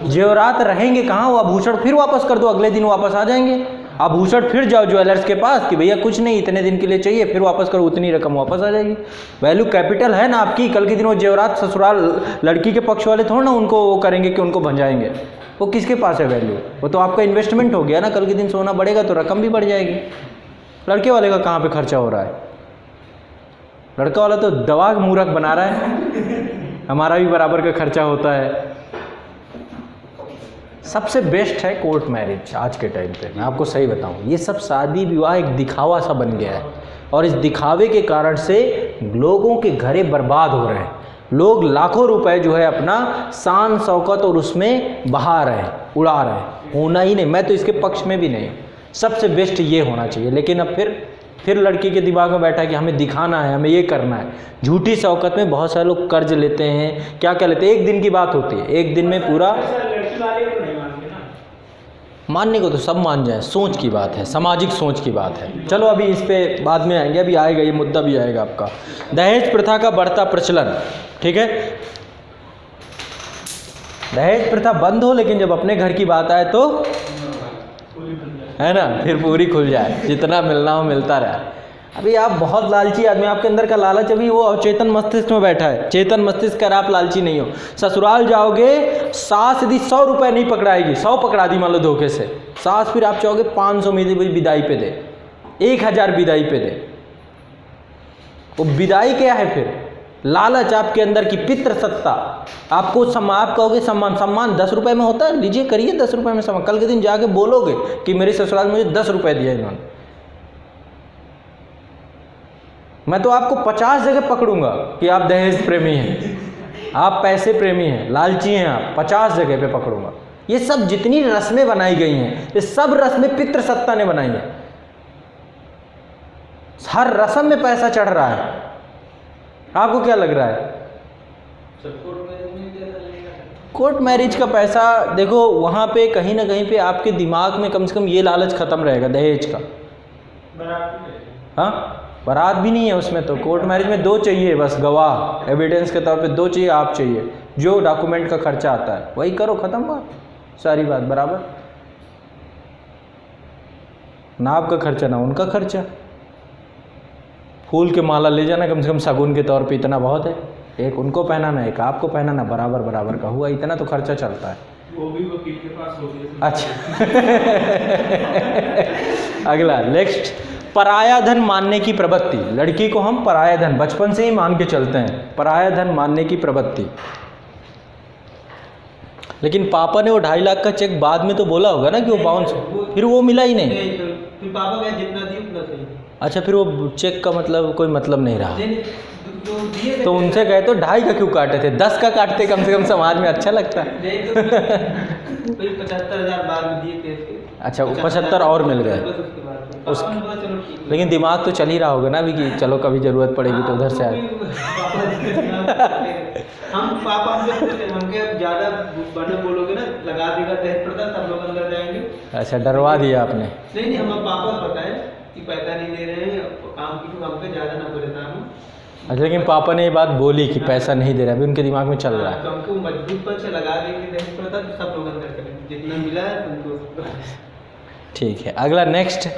Speaker 1: जेवरात रहेंगे कहाँ? वो आभूषण फिर वापस कर दो, अगले दिन वापस आ जाएंगे। आभूषण फिर जाओ ज्वेलर्स के पास कि भैया कुछ नहीं इतने दिन के लिए चाहिए, फिर वापस करो, उतनी रकम वापस आ जाएगी। वैल्यू कैपिटल है ना आपकी। कल के दिन वो जेवरात ससुराल लड़की के पक्ष वाले थोड़ा ना उनको वो करेंगे कि उनको भंजाएंगे। वो किसके पास है वैल्यू? वो तो आपका इन्वेस्टमेंट हो गया ना। कल के दिन सोना बढ़ेगा तो रकम भी बढ़ जाएगी। लड़के वाले का कहाँ पर खर्चा हो रहा है? लड़का वाला तो दवा मूर्ख बना रहा है। हमारा भी बराबर का खर्चा होता है। सबसे बेस्ट है कोर्ट मैरिज आज के टाइम पे। मैं आपको सही बताऊं, ये सब शादी विवाह एक दिखावा सा बन गया है, और इस दिखावे के कारण से लोगों के घरे बर्बाद हो रहे हैं। लोग लाखों रुपए जो है अपना शान शौकत और उसमें बहा रहे हैं, उड़ा रहे हैं। होना ही नहीं, मैं तो इसके पक्ष में भी नहीं। सबसे बेस्ट ये होना चाहिए। लेकिन अब फिर लड़की के दिमाग में बैठा है कि हमें दिखाना है, हमें ये करना है। झूठी शौकत में बहुत सारे लोग कर्ज लेते हैं, क्या क्या लेते हैं। एक दिन की बात होती है, एक दिन में पूरा मानने को तो सब मान जाए, सोच की बात है, सामाजिक सोच की बात है। चलो अभी इस पे बाद में आएंगे, अभी आएगा ये मुद्दा भी आएगा आपका। दहेज प्रथा का बढ़ता प्रचलन, ठीक है। दहेज प्रथा बंद हो, लेकिन जब अपने घर की बात आए तो है ना, फिर पूरी खुल जाए, जितना मिलना हो मिलता रहे। अभी आप बहुत लालची आदमी, आपके अंदर का लालच अभी वो अचेतन मस्तिष्क में बैठा है। चेतन मस्तिष्क कर आप लालची नहीं हो। ससुराल जाओगे, सास यदि 100 रुपये नहीं पकड़ाएगी, 100 पकड़ा दी मान लो धोखे से, सास फिर आप चाहोगे 500 में विदाई पे दे, 1000 विदाई पे दे। वो विदाई क्या है? फिर लालच आपके अंदर की पितृ सत्ता। आपको आप कहोगे सम्मान 10 रुपये में होता है, लीजिए करिए 10 रुपये में सम्मान। कल के दिन जाके बोलोगे कि मेरे ससुराल में मुझे 10 रुपये दिया इन्होंने, मैं तो आपको 50 जगह पकड़ूंगा कि आप दहेज प्रेमी हैं, आप पैसे प्रेमी हैं, लालची हैं आप। 50 जगह पे पकड़ूंगा। ये सब जितनी रस्में बनाई गई हैं, ये सब रस्में पितृ सत्ता ने बनाई हैं। हर रस्म में पैसा चढ़ रहा है। आपको क्या लग रहा है? कोर्ट मैरिज का पैसा देखो, वहाँ पे कहीं ना कहीं पे आपके दिमाग में कम से कम ये लालच खत्म रहेगा दहेज का। हाँ, बारात भी नहीं है उसमें। तो कोर्ट मैरिज में 2 चाहिए बस, गवाह एविडेंस के तौर पे 2 चाहिए, आप चाहिए। जो डॉक्यूमेंट का खर्चा आता है वही करो, ख़त्म बात, सारी बात बराबर। ना आपका खर्चा ना उनका खर्चा। फूल के माला ले जाना कम से कम शगुन के तौर पे, इतना बहुत है। एक उनको पहनाना, एक आपको पहनाना, बराबर बराबर का हुआ, इतना तो खर्चा चलता है।
Speaker 2: वो भी वकील के पास हो गया।
Speaker 1: अच्छा अगला नेक्स्ट, पराया धन मानने की प्रवृत्ति। लड़की को हम पराया धन बचपन से ही मान के चलते हैं, पराया धन मानने की प्रवृत्ति। लेकिन पापा ने वो 2.5 लाख का चेक बाद में तो बोला होगा ना कि वो बाउंस, फिर वो मिला ही नहीं।
Speaker 2: फिर पापा का जितना दिए उतना सही।
Speaker 1: अच्छा, फिर वो चेक का मतलब कोई मतलब नहीं रहा। तो उनसे कहे तो 2.5 का क्यों काटे थे, 10 का काटते, कम से कम समाज में अच्छा लगता है।
Speaker 2: 75,000 बाद में दिए थे।
Speaker 1: अच्छा, 75 और मिल गए उस, लेकिन दिमाग तो चल ही रहा होगा ना अभी कि चलो कभी ज़रूरत पड़ेगी तो उधर से आए।
Speaker 2: हम पापा हमके ज़्यादा बड़े बोलोगे ना, लगा देगा दहेज प्रथा, सब लोग अंदर जाएंगे।
Speaker 1: अच्छा, डरवा दिया आपने।
Speaker 2: नहीं, हम पापा को बताएं कि पैसा नहीं दे रहे हैं, काम की काम पे ज़्यादा ना परेशान हो।
Speaker 1: अच्छा, लेकिन पापा ने ये बात बोली कि पैसा नहीं दे रहा, अभी उनके दिमाग में चल रहा है।
Speaker 2: तो हमको मजबूत पर से लगा देंगे दहेज प्रथा, तो सब लोग अंदर करेंगे, जितना मिला है तुमको।
Speaker 1: ठीक है, अगला नेक्स्ट,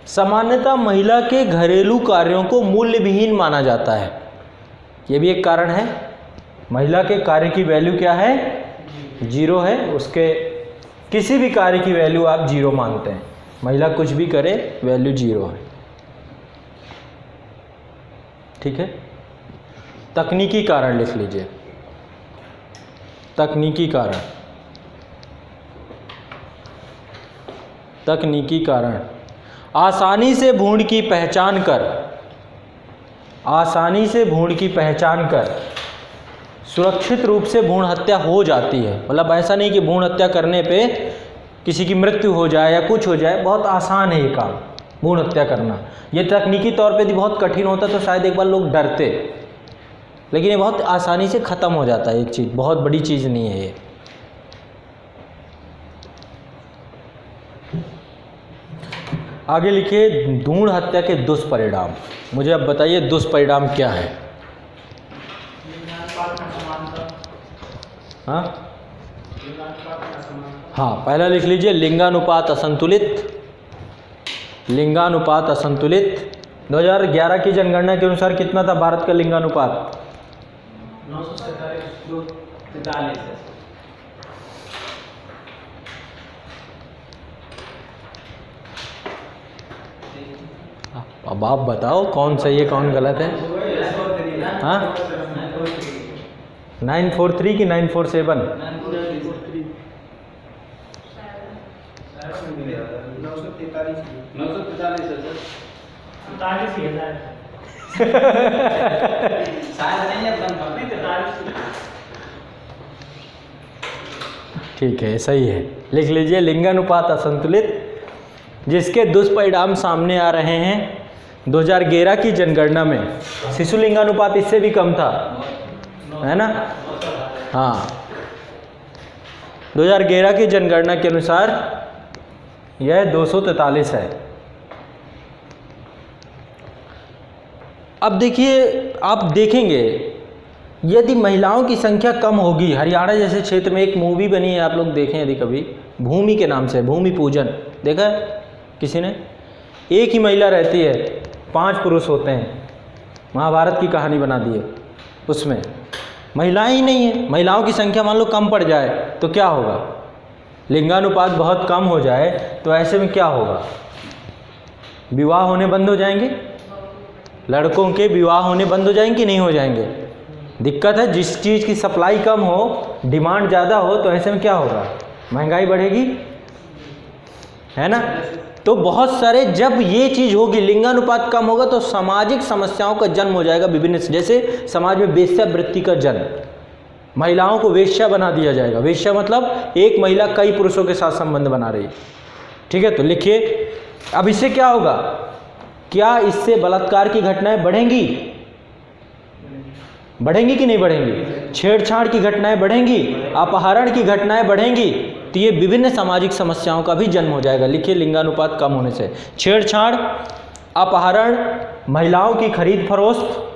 Speaker 1: सामान्यतः महिला के घरेलू कार्यों को मूल्यविहीन माना जाता है। ये भी एक कारण है। महिला के कार्य की वैल्यू क्या है? 0 है। उसके किसी भी कार्य की वैल्यू आप 0 मानते हैं। महिला कुछ भी करे वैल्यू 0 है। ठीक है, तकनीकी कारण लिख लीजिए। तकनीकी कारण, तकनीकी कारण। आसानी से भ्रूण की पहचान कर, आसानी से भ्रूण की पहचान कर सुरक्षित रूप से भ्रूण हत्या हो जाती है। मतलब ऐसा नहीं कि भ्रूण हत्या करने पे किसी की मृत्यु हो जाए या कुछ हो जाए, बहुत आसान है ये काम भ्रूण हत्या करना। ये तकनीकी तौर पे भी बहुत कठिन होता तो शायद एक बार लोग डरते, लेकिन ये बहुत आसानी से ख़त्म हो जाता है। एक चीज़, बहुत बड़ी चीज़ नहीं है ये। आगे लिखिए भ्रूण हत्या के दुष्परिणाम। मुझे अब बताइए दुष्परिणाम क्या है? हाँ हाँ, पहला लिख लीजिए लिंगानुपात असंतुलित, लिंगानुपात असंतुलित। 2011 की जनगणना के अनुसार कितना था भारत का लिंगानुपात?
Speaker 3: 943 है।
Speaker 1: अब आप बताओ कौन सही है कौन गलत है? हाँ, 943 की 947?
Speaker 3: 943 है सर।
Speaker 2: 47,000
Speaker 3: शायद नहीं है, एकदम 43।
Speaker 1: ठीक है, सही है। लिख लीजिए लिंगानुपात असंतुलित, जिसके दुष्परिणाम सामने आ रहे हैं। 2011 की जनगणना में शिशु लिंगानुपात इससे भी कम था, है ना? हाँ, 2011 की जनगणना के अनुसार यह 243 है। अब देखिए, आप देखेंगे यदि महिलाओं की संख्या कम होगी, हरियाणा जैसे क्षेत्र में एक मूवी बनी है, आप लोग देखें यदि कभी, भूमि के नाम से, भूमि पूजन, देखा है किसी ने? एक ही महिला रहती है, 5 पुरुष होते हैं, महाभारत की कहानी बना दी है। उसमें महिलाएं ही नहीं है, महिलाओं की संख्या मान लो कम पड़ जाए तो क्या होगा? लिंगानुपात बहुत कम हो जाए तो ऐसे में क्या होगा? विवाह होने बंद हो जाएंगे, लड़कों के विवाह होने बंद हो जाएंगे कि नहीं हो जाएंगे? दिक्कत है, जिस चीज़ की सप्लाई कम हो, डिमांड ज़्यादा हो, तो ऐसे में क्या होगा? महंगाई बढ़ेगी, है ना? तो बहुत सारे, जब ये चीज़ होगी, लिंगानुपात कम होगा, तो सामाजिक समस्याओं का जन्म हो जाएगा विभिन्न, जैसे समाज में वेश्यावृत्ति का जन्म, महिलाओं को वेश्या बना दिया जाएगा। वेश्या मतलब एक महिला कई पुरुषों के साथ संबंध बना रही है, ठीक है? तो लिखिए, अब इससे क्या होगा? क्या इससे बलात्कार की घटनाएं बढ़ेंगी? बढ़ेंगी कि नहीं बढ़ेंगी? छेड़छाड़ की घटनाएं बढ़ेंगी, अपहरण की घटनाएं बढ़ेंगी, तो ये विभिन्न सामाजिक समस्याओं का भी जन्म हो जाएगा। लिखिए लिंगानुपात कम होने से छेड़छाड़, अपहरण, महिलाओं की खरीद फरोख्त,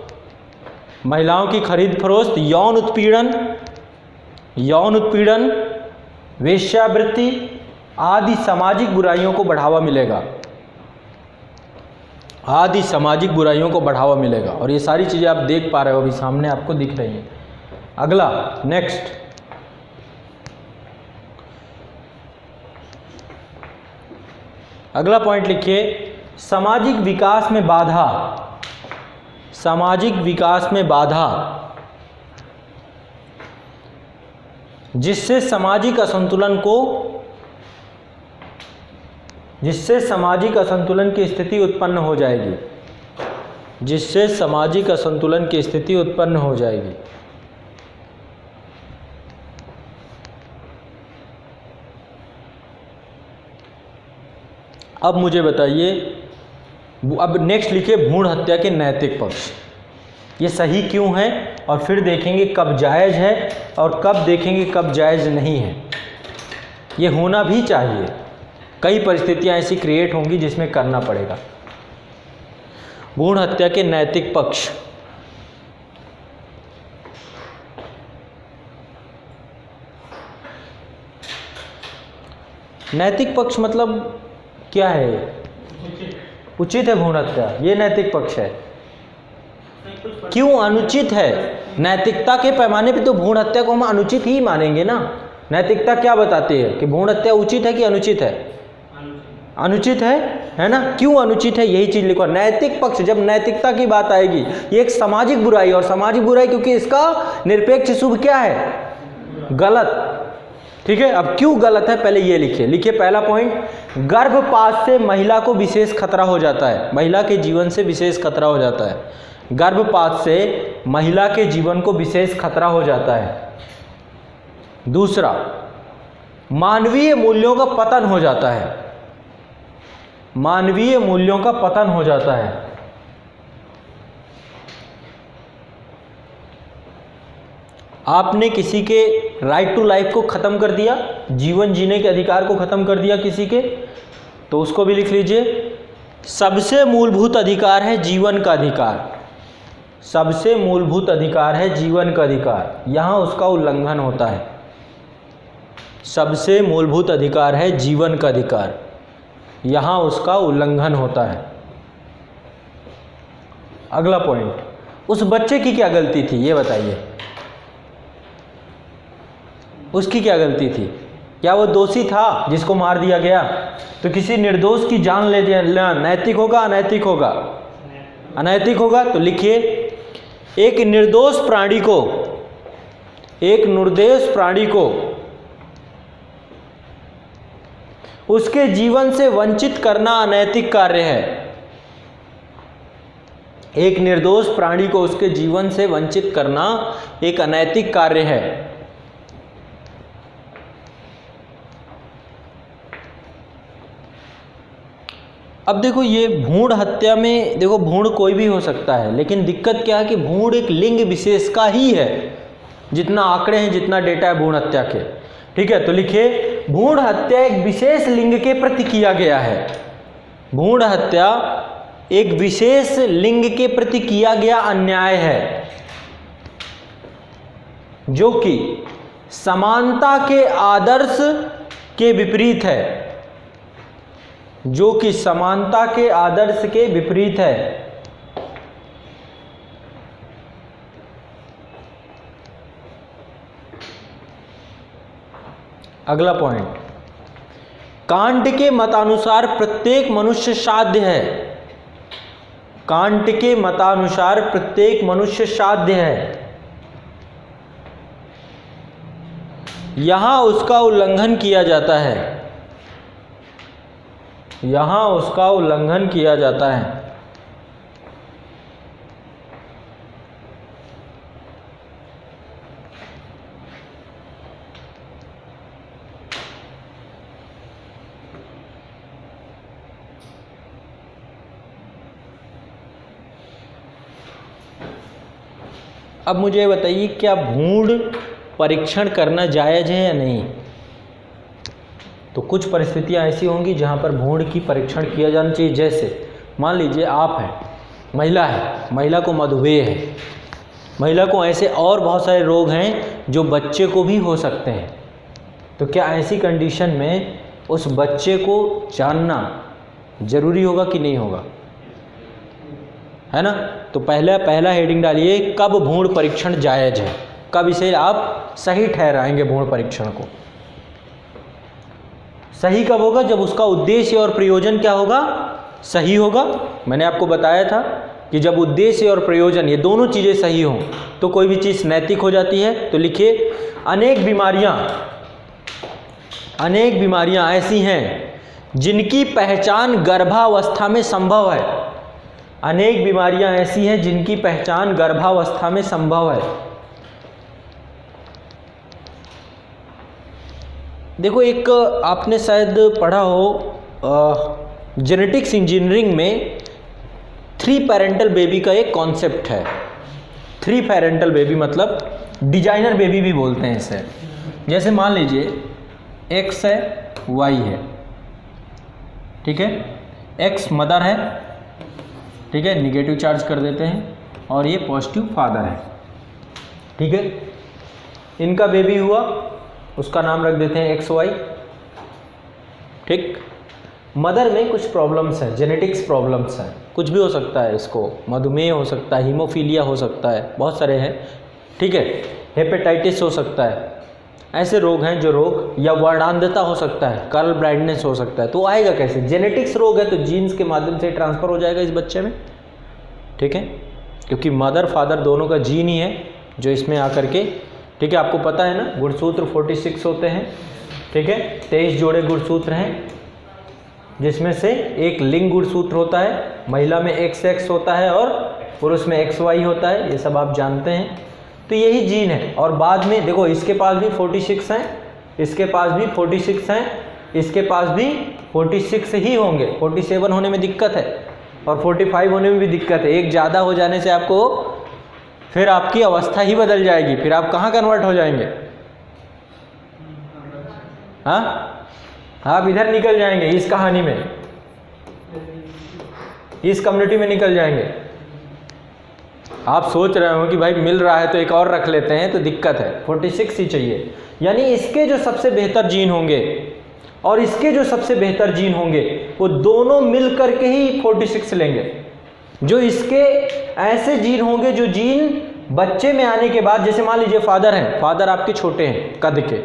Speaker 1: महिलाओं की खरीद फरोख्त, यौन उत्पीड़न, यौन उत्पीड़न, वेश्यावृत्ति आदि सामाजिक बुराइयों को बढ़ावा मिलेगा, आदि सामाजिक बुराइयों को बढ़ावा मिलेगा। और ये सारी चीज़ें आप देख पा रहे हो, अभी सामने आपको दिख रही हैं। अगला, नेक्स्ट, अगला पॉइंट लिखिए सामाजिक विकास में बाधा, सामाजिक विकास में बाधा, जिससे सामाजिक असंतुलन को, जिससे सामाजिक असंतुलन की स्थिति उत्पन्न हो जाएगी, जिससे सामाजिक असंतुलन की स्थिति उत्पन्न हो जाएगी। अब मुझे बताइए, अब नेक्स्ट लिखिए भ्रूण हत्या के नैतिक पक्ष, ये सही क्यों है, और फिर देखेंगे कब जायज़ है और कब देखेंगे कब जायज़ नहीं है। ये होना भी चाहिए, कई परिस्थितियां ऐसी क्रिएट होंगी जिसमें करना पड़ेगा। भ्रूण हत्या के नैतिक पक्ष, नैतिक पक्ष मतलब क्या है? उचित है भ्रूण हत्या, ये नैतिक पक्ष है। क्यों अनुचित है? नैतिकता के पैमाने पे तो भ्रूण हत्या को हम अनुचित ही मानेंगे ना। नैतिकता क्या बताती है कि भ्रूण हत्या उचित है कि अनुचित है? अनुचित है ना? क्यों अनुचित है, यही चीज लिखो। नैतिक पक्ष, जब नैतिकता की बात आएगी, ये एक सामाजिक बुराई, और सामाजिक बुराई क्योंकि इसका निरपेक्ष शुभ क्या है? गलत। ठीक है, अब क्यों गलत है पहले ये लिखिए पहला पॉइंट, गर्भपात से महिला को विशेष खतरा हो जाता है, महिला के जीवन से विशेष खतरा हो जाता है, गर्भपात से महिला के जीवन को विशेष खतरा हो जाता है। दूसरा, मानवीय मूल्यों का पतन हो जाता है, मानवीय मूल्यों का पतन हो जाता है। आपने किसी के राइट टू लाइफ को ख़त्म कर दिया, जीवन जीने के अधिकार को ख़त्म कर दिया किसी के, तो उसको भी लिख लीजिए। सबसे मूलभूत अधिकार है जीवन का अधिकार, सबसे मूलभूत अधिकार है जीवन का अधिकार, यहाँ उसका उल्लंघन होता है। सबसे मूलभूत अधिकार है जीवन का अधिकार, यहाँ उसका उल्लंघन होता है। अगला पॉइंट, उस बच्चे की क्या गलती थी ये बताइए, उसकी क्या गलती थी? क्या वो दोषी था जिसको मार दिया गया? तो किसी निर्दोष की जान ले लेना नैतिक होगा अनैतिक होगा? अनैतिक होगा। तो लिखिए, एक निर्दोष प्राणी को, एक निर्दोष प्राणी को उसके जीवन से वंचित करना अनैतिक कार्य है। एक निर्दोष प्राणी को उसके जीवन से वंचित करना एक अनैतिक कार्य है। अब देखो, ये भ्रूण हत्या में देखो, भ्रूण कोई भी हो सकता है, लेकिन दिक्कत क्या है कि भ्रूण एक लिंग विशेष का ही है, जितना आंकड़े हैं, जितना डेटा है भ्रूण हत्या के। ठीक है, तो लिखिए, भ्रूण हत्या एक विशेष लिंग के प्रति किया गया है। भ्रूण हत्या एक विशेष लिंग के प्रति किया गया अन्याय है, जो कि समानता के आदर्श के विपरीत है, जो कि समानता के आदर्श के विपरीत है। अगला पॉइंट, कांट के मतानुसार प्रत्येक मनुष्य साध्य है, कांट के मतानुसार प्रत्येक मनुष्य साध्य है, यहां उसका उल्लंघन किया जाता है, यहां उसका उल्लंघन किया जाता है। अब मुझे बताइए, क्या भ्रूण परीक्षण करना जायज़ है या नहीं? तो कुछ परिस्थितियां ऐसी होंगी जहां पर भ्रूण की परीक्षण किया जाना चाहिए। जैसे मान लीजिए आप हैं, महिला है, महिला को मधुमेह है, महिला को ऐसे और बहुत सारे रोग हैं जो बच्चे को भी हो सकते हैं। तो क्या ऐसी कंडीशन में उस बच्चे को जानना ज़रूरी होगा कि नहीं होगा? है ना? तो पहला हेडिंग डालिए, कब भ्रूण परीक्षण जायज़ है, कब इसे आप सही ठहराएंगे भ्रूण परीक्षण को। सही कब होगा? जब उसका उद्देश्य और प्रयोजन क्या होगा? सही होगा। मैंने आपको बताया था कि जब उद्देश्य और प्रयोजन ये दोनों चीज़ें सही हों तो कोई भी चीज़ नैतिक हो जाती है। तो लिखिए, अनेक बीमारियां ऐसी हैं जिनकी पहचान गर्भावस्था में संभव है। अनेक बीमारियां ऐसी हैं जिनकी पहचान गर्भावस्था में संभव है। देखो, एक आपने शायद पढ़ा हो जेनेटिक्स इंजीनियरिंग में 3 पैरेंटल बेबी का एक कॉन्सेप्ट है। 3 पैरेंटल बेबी मतलब डिजाइनर बेबी भी बोलते हैं इसे। जैसे मान लीजिए X है, Y है, ठीक है, X मदर है, ठीक है, निगेटिव चार्ज कर देते हैं, और ये पॉजिटिव फादर है, ठीक है। इनका बेबी हुआ, उसका नाम रख देते हैं XY, ठीक। मदर में कुछ प्रॉब्लम्स हैं, जेनेटिक्स प्रॉब्लम्स हैं, कुछ भी हो सकता है, इसको मधुमेह हो सकता है, हीमोफीलिया हो सकता है, बहुत सारे हैं, ठीक है, हेपेटाइटिस हो सकता है। ऐसे रोग हैं जो रोग, या वर्णांधता हो सकता है, कलर ब्लाइंडनेस हो सकता है। तो आएगा कैसे? जेनेटिक्स रोग है तो जीन्स के माध्यम से ट्रांसफ़र हो जाएगा इस बच्चे में, ठीक है, क्योंकि मदर फादर दोनों का जीन ही है जो इसमें आकर के ठीक है, आपको पता है ना गुणसूत्र 46 होते हैं। ठीक है, 23 जोड़े गुणसूत्र हैं, जिसमें से एक लिंग गुणसूत्र होता है, महिला में XX होता है और पुरुष में XY होता है, ये सब आप जानते हैं। तो यही जीन है। और बाद में देखो इसके पास भी 46 हैं, इसके पास भी 46 हैं, इसके पास भी 46 ही होंगे, 47 होने में दिक्कत है और 45 होने में भी दिक्कत है। एक ज़्यादा हो जाने से आपको फिर आपकी अवस्था ही बदल जाएगी, फिर आप कहाँ कन्वर्ट हो जाएंगे? हाँ, आप इधर निकल जाएंगे, इस कहानी में, इस कम्युनिटी में निकल जाएंगे। आप सोच रहे हो कि भाई मिल रहा है तो एक और रख लेते हैं, तो दिक्कत है, 46 ही चाहिए। यानी इसके जो सबसे बेहतर जीन होंगे और इसके जो सबसे बेहतर जीन होंगे वो दोनों मिल करके ही 46 लेंगे। जो इसके ऐसे जीन होंगे जो जीन बच्चे में आने के बाद, जैसे मान लीजिए फादर हैं, फादर आपके छोटे हैं कद के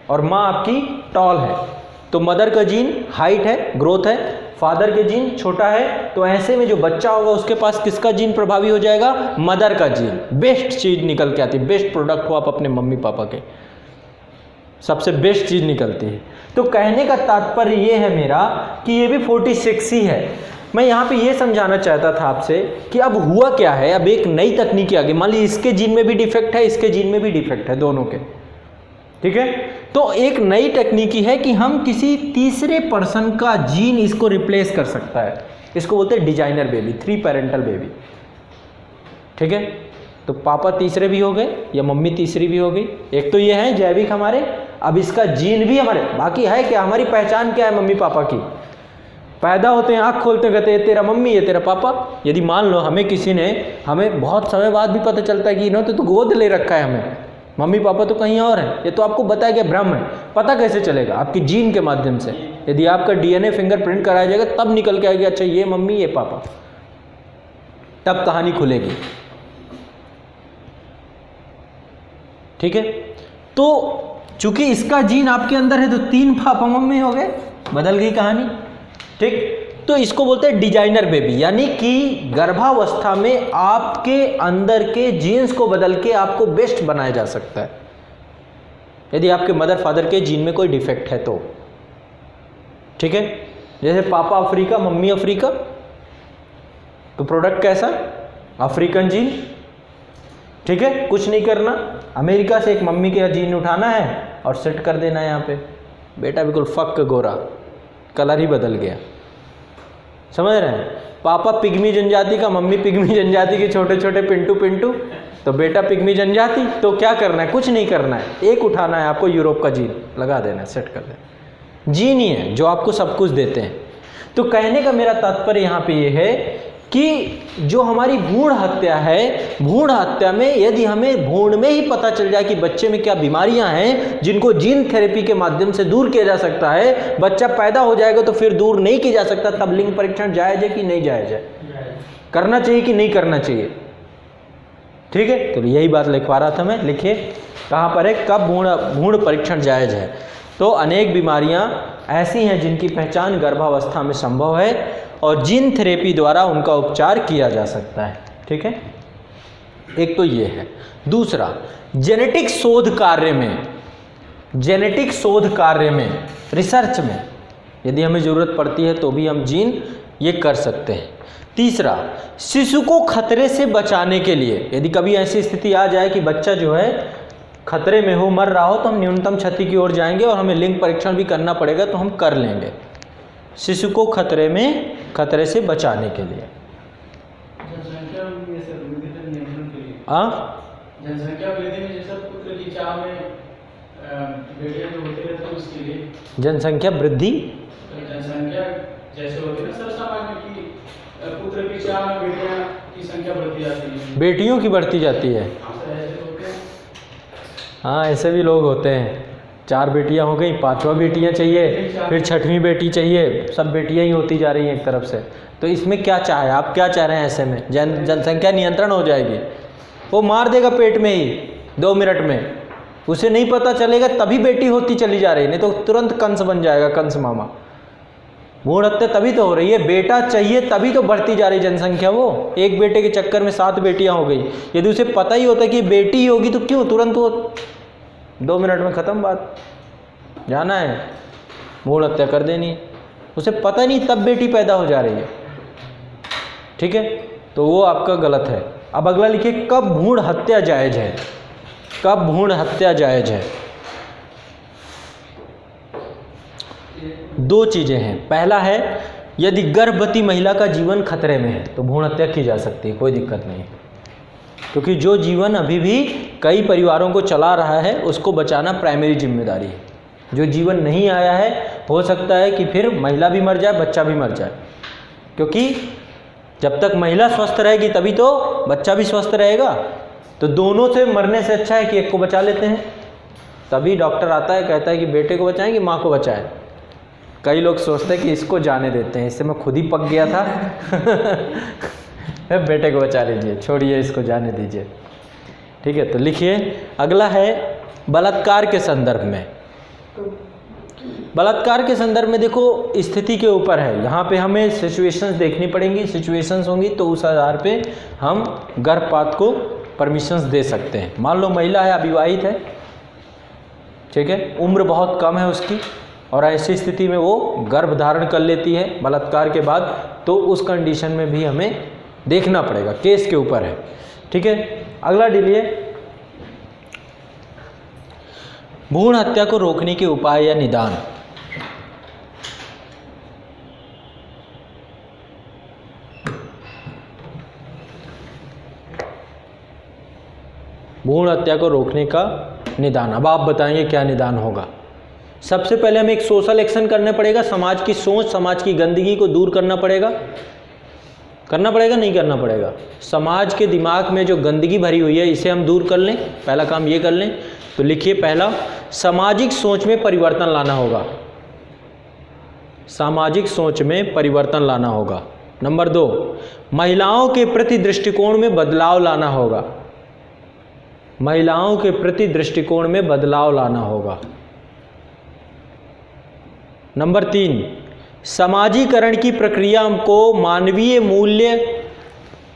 Speaker 1: और माँ आपकी टॉल है, तो मदर का जीन हाइट है, ग्रोथ है, फादर के जीन छोटा है, तो ऐसे में जो बच्चा होगा उसके पास किसका जीन प्रभावी हो जाएगा? मदर का जीन। बेस्ट चीज़ निकल के आती है, बेस्ट प्रोडक्ट हो आप अपने मम्मी पापा के, सबसे बेस्ट चीज़ निकलती है। तो कहने का तात्पर्य ये है मेरा कि ये भी 46 ही है। मैं यहाँ पे ये समझाना चाहता था आपसे कि अब हुआ क्या है, अब एक नई तकनीक आ गई। मान लीजिए इसके जीन में भी डिफेक्ट है, इसके जीन में भी डिफेक्ट है, दोनों के, ठीक है। तो एक नई टेक्निकी है कि हम किसी तीसरे पर्सन का जीन इसको रिप्लेस कर सकता है। इसको बोलते हैं डिजाइनर बेबी, 3 पेरेंटल बेबी, ठीक है। तो पापा तीसरे भी हो गए या मम्मी तीसरी भी हो गई। एक तो ये है जैविक हमारे, अब इसका जीन भी हमारे, बाकी है क्या, हमारी पहचान क्या है मम्मी पापा की? पैदा होते हैं, आँख खोलते कहते हैं तेरा मम्मी है तेरा पापा। यदि मान लो हमें किसी ने, हमें बहुत समय बाद भी पता चलता है कि इन्होंने तो गोद ले रखा है हमें, मम्मी पापा तो कहीं और हैं, ये तो आपको बताया गया भ्रम है। पता कैसे चलेगा? आपकी जीन के माध्यम से। यदि आपका DNA फिंगरप्रिंट कराया जाएगा तब निकल के आएगा अच्छा ये मम्मी ये पापा, तब कहानी खुलेगी, ठीक है। तो चूंकि इसका जीन आपके अंदर है तो 3 पापा मम्मी हो गए, बदल गई कहानी, ठीक। तो इसको बोलते हैं डिजाइनर बेबी, यानी कि गर्भावस्था में आपके अंदर के जीन्स को बदल के आपको बेस्ट बनाया जा सकता है, यदि आपके मदर फादर के जीन में कोई डिफेक्ट है तो, ठीक है। जैसे पापा अफ्रीका मम्मी अफ्रीका, तो प्रोडक्ट कैसा? अफ्रीकन जीन, ठीक है। कुछ नहीं करना, अमेरिका से एक मम्मी के जीन उठाना है और सेट कर देना है यहाँ पे, बेटा बिल्कुल फक गोरा, कलर ही बदल गया, समझ रहे हैं। पापा पिग्मी जनजाति का, मम्मी पिग्मी जनजाति के छोटे छोटे पिंटू पिंटू, तो बेटा पिग्मी जनजाति। तो क्या करना है? कुछ नहीं करना है, एक उठाना है आपको, यूरोप का जीन लगा देना है, सेट कर देना। जीन ही है जो आपको सब कुछ देते हैं। तो कहने का मेरा तात्पर्य यहाँ पे ये है कि जो हमारी भ्रूण हत्या है, भ्रूण हत्या में यदि हमें भ्रूण में ही पता चल जाए कि बच्चे में क्या बीमारियां हैं जिनको जीन थेरेपी के माध्यम से दूर किया जा सकता है, बच्चा पैदा हो जाएगा तो फिर दूर नहीं किया जा सकता, तब लिंग परीक्षण जायज है कि नहीं जायज है, करना चाहिए कि नहीं करना चाहिए, ठीक है। तो यही बात लिखवा रहा था मैं, लिखिए कहाँ पर है, कब भ्रूण परीक्षण जायज है। तो अनेक बीमारियां ऐसी हैं जिनकी पहचान गर्भावस्था में संभव है और जीन थेरेपी द्वारा उनका उपचार किया जा सकता है, ठीक है। एक तो ये है। दूसरा, जेनेटिक शोध कार्य में, जेनेटिक शोध कार्य में, रिसर्च में यदि हमें ज़रूरत पड़ती है तो भी हम जीन ये कर सकते हैं। तीसरा, शिशु को खतरे से बचाने के लिए, यदि कभी ऐसी स्थिति आ जाए कि बच्चा जो है खतरे में हो, मर रहा हो, तो हम न्यूनतम क्षति की ओर जाएंगे और हमें लिंग परीक्षण भी करना पड़ेगा तो हम कर लेंगे, शिशु को खतरे से बचाने के लिए।
Speaker 3: जनसंख्या में सर वृद्धि पर नियंत्रण के लिए, जनसंख्या वृद्धि में जैसे पुत्र की चाह में बेटियां जो होते रहते हैं उसके लिए, जनसंख्या वृद्धि, जनसंख्या जैसे होती है सर सामान्य की पुत्र की चाह में बेटियां की संख्या बढ़ती जाती है,
Speaker 1: बेटियों की बढ़ती जाती है। हाँ, ऐसे भी लोग होते हैं, 4 बेटियां हो गई, 5वां बेटियां चाहिए, फिर 6वीं बेटी चाहिए, सब बेटियां ही होती जा रही हैं एक तरफ से। तो इसमें क्या चाह है, आप क्या चाह रहे हैं? ऐसे में जनसंख्या नियंत्रण हो जाएगी, वो मार देगा पेट में ही 2 मिनट में, उसे नहीं पता चलेगा, तभी बेटी होती चली जा रही, नहीं तो तुरंत कंस बन जाएगा, कंस मामा, भ्रूण हत्या तभी तो हो रही है, बेटा चाहिए तभी तो बढ़ती जा रही जनसंख्या। वो एक बेटे के चक्कर में 7 बेटियां हो गई। यदि उसे पता ही होता कि बेटी ही होगी तो क्यों तुरंत वो 2 मिनट में ख़त्म बात, जाना है भ्रूण हत्या कर देनी है। उसे पता नहीं तब बेटी पैदा हो जा रही है। ठीक है, तो वो आपका गलत है। अब अगला लिखिए, कब भ्रूण हत्या जायज़ है? कब भ्रूण हत्या जायज़ है? 2 चीज़ें हैं। पहला है, यदि गर्भवती महिला का जीवन खतरे में है तो भ्रूण हत्या की जा सकती है, कोई दिक्कत नहीं, क्योंकि जो जीवन अभी भी कई परिवारों को चला रहा है उसको बचाना प्राइमरी जिम्मेदारी है। जो जीवन नहीं आया है, हो सकता है कि फिर महिला भी मर जाए, बच्चा भी मर जाए, क्योंकि जब तक महिला स्वस्थ रहेगी तभी तो बच्चा भी स्वस्थ रहेगा। तो दोनों से मरने से अच्छा है कि एक को बचा लेते हैं। तभी डॉक्टर आता है, कहता है कि बेटे को बचाएं कि माँ को बचाएं। कई लोग सोचते हैं कि इसको जाने देते हैं, इससे मैं खुद ही पक गया था बेटे को बचा लीजिए, छोड़िए इसको, जाने दीजिए। ठीक है, तो लिखिए। अगला है बलात्कार के संदर्भ में। बलात्कार के संदर्भ में देखो स्थिति के ऊपर है, यहाँ पे हमें सिचुएशंस देखनी पड़ेंगी। सिचुएशंस होंगी तो उस आधार पे हम गर्भपात को परमिशंस दे सकते हैं। मान लो महिला है, अविवाहित है, ठीक है, उम्र बहुत कम है उसकी, और ऐसी स्थिति में वो गर्भ धारण कर लेती है बलात्कार के बाद, तो उस कंडीशन में भी हमें देखना पड़ेगा, केस के ऊपर है। ठीक है, अगला डिलिए, भ्रूण हत्या को रोकने के उपाय या निदान। भ्रूण हत्या को रोकने का निदान, अब आप बताएंगे क्या निदान होगा। सबसे पहले हमें एक सोशल एक्शन करना पड़ेगा, समाज की सोच, समाज की गंदगी को दूर करना पड़ेगा। करना पड़ेगा, नहीं करना पड़ेगा? समाज के दिमाग में जो गंदगी भरी हुई है इसे हम दूर कर लें, पहला काम ये कर लें। तो लिखिए, पहला, सामाजिक सोच में परिवर्तन लाना होगा। सामाजिक सोच में परिवर्तन लाना होगा। नंबर 2, महिलाओं के प्रति दृष्टिकोण में बदलाव लाना होगा। महिलाओं के प्रति दृष्टिकोण में बदलाव लाना होगा। नंबर 3, समाजीकरण की प्रक्रिया को मानवीय मूल्य,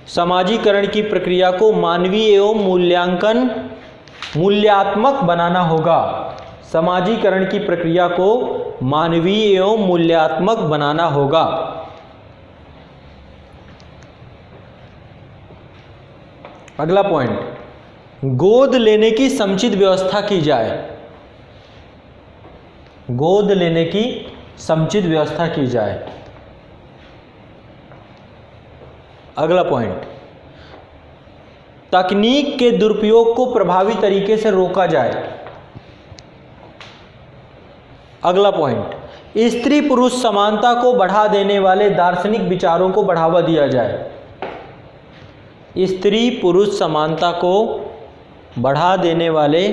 Speaker 1: समाजीकरण की प्रक्रिया को मानवीय एवं मूल्यात्मक बनाना होगा। समाजीकरण की प्रक्रिया को मानवीय एवं मूल्यात्मक बनाना होगा। अगला पॉइंट, गोद लेने की समुचित व्यवस्था की जाए। गोद लेने की समुचित व्यवस्था की जाए। अगला पॉइंट, तकनीक के दुरुपयोग को प्रभावी तरीके से रोका जाए। अगला पॉइंट, स्त्री पुरुष समानता को बढ़ा देने वाले दार्शनिक विचारों को बढ़ावा दिया जाए। स्त्री पुरुष समानता को बढ़ा देने वाले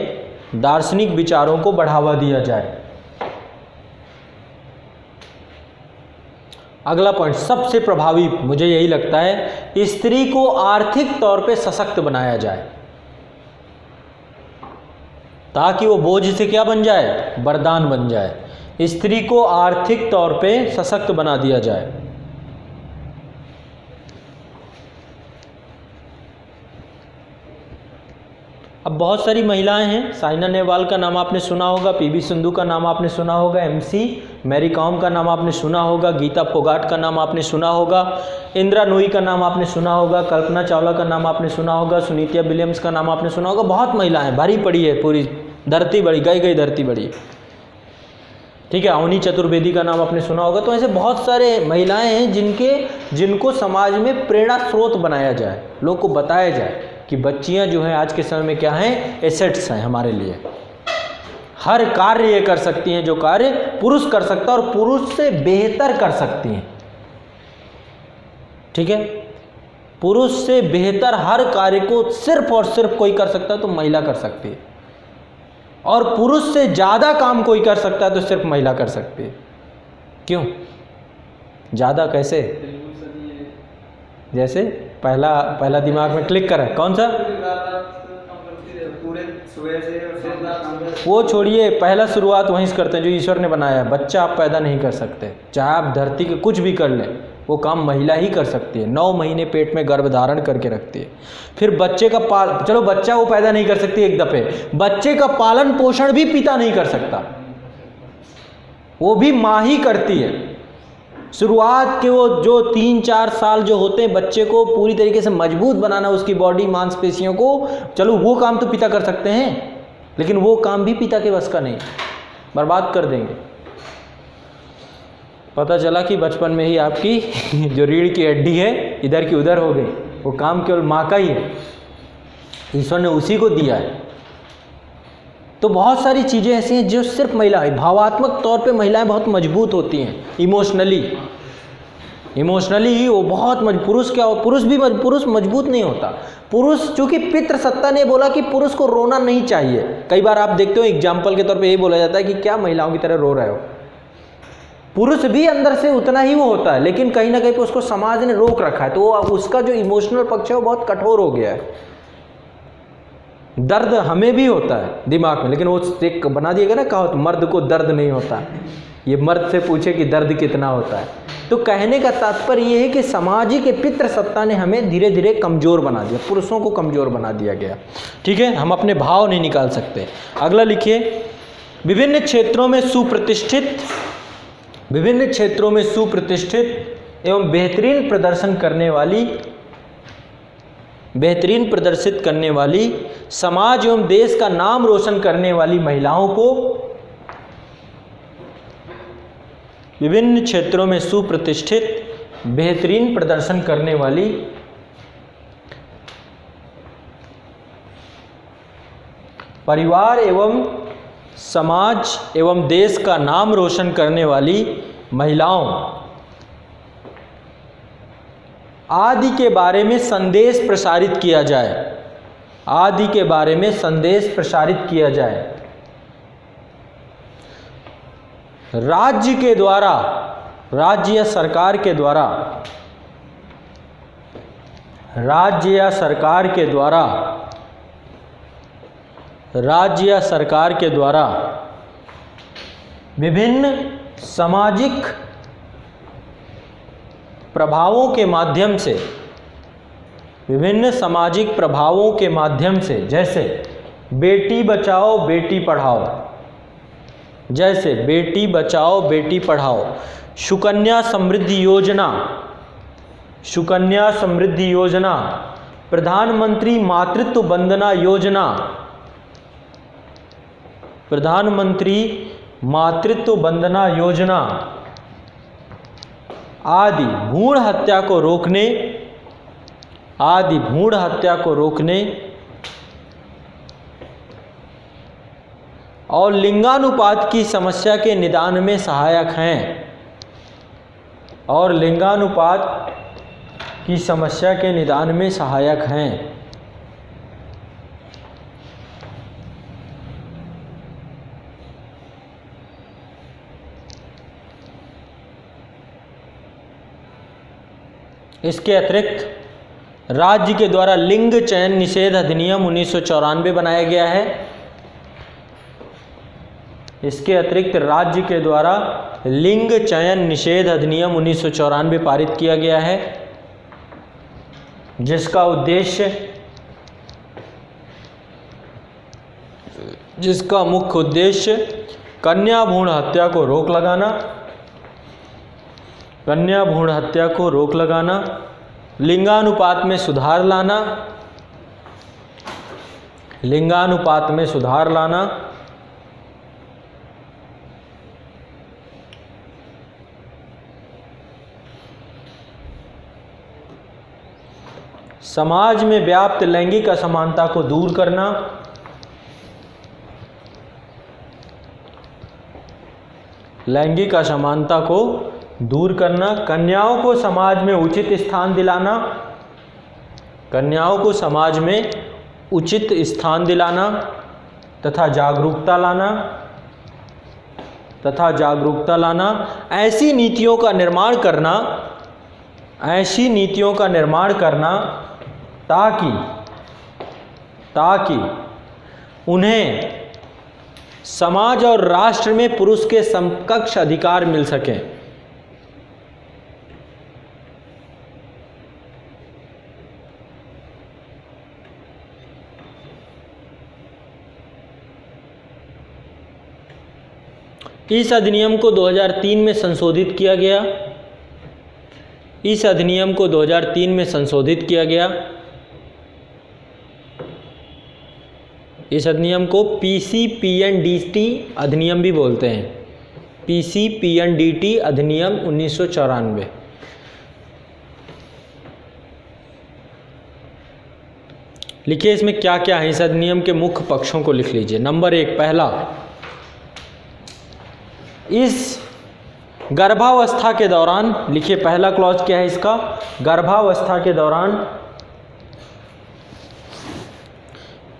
Speaker 1: दार्शनिक विचारों को बढ़ावा दिया जाए। अगला पॉइंट सबसे प्रभावी मुझे यही लगता है, स्त्री को आर्थिक तौर पे सशक्त बनाया जाए, ताकि वो बोझ से क्या बन जाए, वरदान बन जाए। स्त्री को आर्थिक तौर पे सशक्त बना दिया जाए। अब बहुत सारी महिलाएं हैं, साइना नेहवाल का नाम आपने सुना होगा, पीवी सिंधु का नाम आपने सुना होगा, एमसी मैरी कॉम का नाम आपने सुना होगा, गीता फोगाट का नाम आपने सुना होगा, इंदिरा नूई का नाम आपने सुना होगा, कल्पना चावला का नाम आपने सुना होगा, सुनीता विलियम्स का नाम आपने सुना होगा। बहुत महिलाएं, भरी पड़ी है पूरी धरती, बड़ी गई धरती बड़ी। ठीक है, अवनी चतुर्वेदी का नाम आपने सुना होगा। तो ऐसे बहुत सारे महिलाएं हैं जिनको समाज में प्रेरणा स्रोत बनाया जाए, लोग को बताया जाए कि बच्चियां जो हैं आज के समय में क्या हैं, एसेट्स हैं हमारे लिए। हर कार्य ये कर सकती हैं जो कार्य पुरुष कर सकता है, और पुरुष से बेहतर कर सकती हैं। ठीक है, पुरुष से बेहतर हर कार्य को सिर्फ और सिर्फ कोई कर सकता है तो महिला कर सकती है, और पुरुष से ज़्यादा काम कोई कर सकता है तो सिर्फ महिला कर सकती है। क्यों ज़्यादा? कैसे? जैसे पहला दिमाग में क्लिक करा, कौन सा?
Speaker 2: पूरे सुबह से
Speaker 1: वो छोड़िए, पहला शुरुआत वहीं से करते हैं जो ईश्वर ने बनाया है। बच्चा आप पैदा नहीं कर सकते, चाहे आप धरती के कुछ भी कर लें, वो काम महिला ही कर सकती है। 9 महीने पेट में गर्भ धारण करके रखती है। फिर बच्चे का चलो बच्चा वो पैदा नहीं कर सकती एक दफ़े, बच्चे का पालन पोषण भी पिता नहीं कर सकता, वो भी माँ ही करती है। शुरुआत के वो जो 3-4 साल जो होते हैं बच्चे को पूरी तरीके से मजबूत बनाना, उसकी बॉडी मांसपेशियों को, चलो वो काम तो पिता कर सकते हैं, लेकिन वो काम भी पिता के बस का नहीं, बर्बाद कर देंगे। पता चला कि बचपन में ही आपकी जो रीढ़ की हड्डी है इधर की उधर हो गई, वो काम केवल माँ का ही है, ईश्वर ने उसी को दिया है। तो बहुत सारी चीज़ें ऐसी हैं जो सिर्फ महिलाएं, भावात्मक तौर पे महिलाएं बहुत मजबूत होती हैं, इमोशनली ही वो बहुत पुरुष क्या हो, पुरुष मजबूत नहीं होता। पुरुष, चूंकि पितृसत्ता ने बोला कि पुरुष को रोना नहीं चाहिए। कई बार आप देखते हो एग्जाम्पल के तौर पे ये बोला जाता है कि क्या महिलाओं की तरह रो रहे हो। पुरुष भी अंदर से उतना ही वो होता है, लेकिन कहीं ना कहीं पे उसको समाज ने रोक रखा है, तो वो उसका जो इमोशनल पक्ष है वो बहुत कठोर हो गया है। दर्द हमें भी होता है दिमाग में, लेकिन वो एक बना दिया गया ना, कहा मर्द को दर्द नहीं होता, ये मर्द से पूछे कि दर्द कितना होता है। तो कहने का तात्पर्य ये है कि समाज के पितृसत्ता ने हमें धीरे धीरे कमज़ोर बना दिया, पुरुषों को कमज़ोर बना दिया गया। ठीक है, हम अपने भाव नहीं निकाल सकते। अगला लिखिए, विभिन्न क्षेत्रों में सुप्रतिष्ठित एवं बेहतरीन प्रदर्शित करने वाली समाज एवं देश का नाम रोशन करने वाली महिलाओं को, विभिन्न क्षेत्रों में सुप्रतिष्ठित बेहतरीन प्रदर्शन करने वाली परिवार एवं समाज एवं देश का नाम रोशन करने वाली महिलाओं आदि के बारे में संदेश प्रसारित किया जाए, आदि के बारे में संदेश प्रसारित किया जाए। राज्य के द्वारा, राज्य या सरकार के द्वारा, राज्य या सरकार के द्वारा, राज्य या सरकार के द्वारा विभिन्न सामाजिक प्रभावों के माध्यम से, विभिन्न सामाजिक प्रभावों के माध्यम से, जैसे बेटी बचाओ बेटी पढ़ाओ, जैसे बेटी बचाओ बेटी पढ़ाओ, सुकन्या समृद्धि योजना, सुकन्या समृद्धि योजना, प्रधानमंत्री मातृत्व वंदना योजना, प्रधानमंत्री मातृत्व वंदना योजना आदि भ्रूण हत्या को रोकने, आदि भ्रूण हत्या को रोकने और लिंगानुपात की समस्या के निदान में सहायक हैं, और लिंगानुपात की समस्या के निदान में सहायक हैं। इसके अतिरिक्त राज्य के द्वारा लिंग चयन निषेध अधिनियम 1994 बनाया गया है। इसके अतिरिक्त राज्य के द्वारा लिंग चयन निषेध अधिनियम 1994 पारित किया गया है, जिसका मुख्य उद्देश्य कन्या भ्रूण हत्या को रोक लगाना, कन्या भ्रूण हत्या को रोक लगाना, लिंगानुपात में सुधार लाना, लिंगानुपात में सुधार लाना, समाज में व्याप्त लैंगिक असमानता को दूर करना, लैंगिक असमानता को दूर करना, कन्याओं को समाज में उचित स्थान दिलाना, कन्याओं को समाज में उचित स्थान दिलाना तथा जागरूकता लाना, तथा जागरूकता लाना, ऐसी नीतियों का निर्माण करना, ऐसी नीतियों का निर्माण करना ताकि उन्हें समाज और राष्ट्र में पुरुष के समकक्ष अधिकार मिल सकें। इस अधिनियम को 2003 में संशोधित किया गया। इस अधिनियम को 2003 में संशोधित किया गया। इस अधिनियम को PCPNDT अधिनियम भी बोलते हैं। PCPNDT अधिनियम 1994। लिखिए इसमें क्या क्या है। इस अधिनियम के मुख्य पक्षों को लिख लीजिए। नंबर 1, पहला, इस गर्भावस्था के दौरान, लिखिए पहला क्लॉज क्या है इसका, गर्भावस्था के दौरान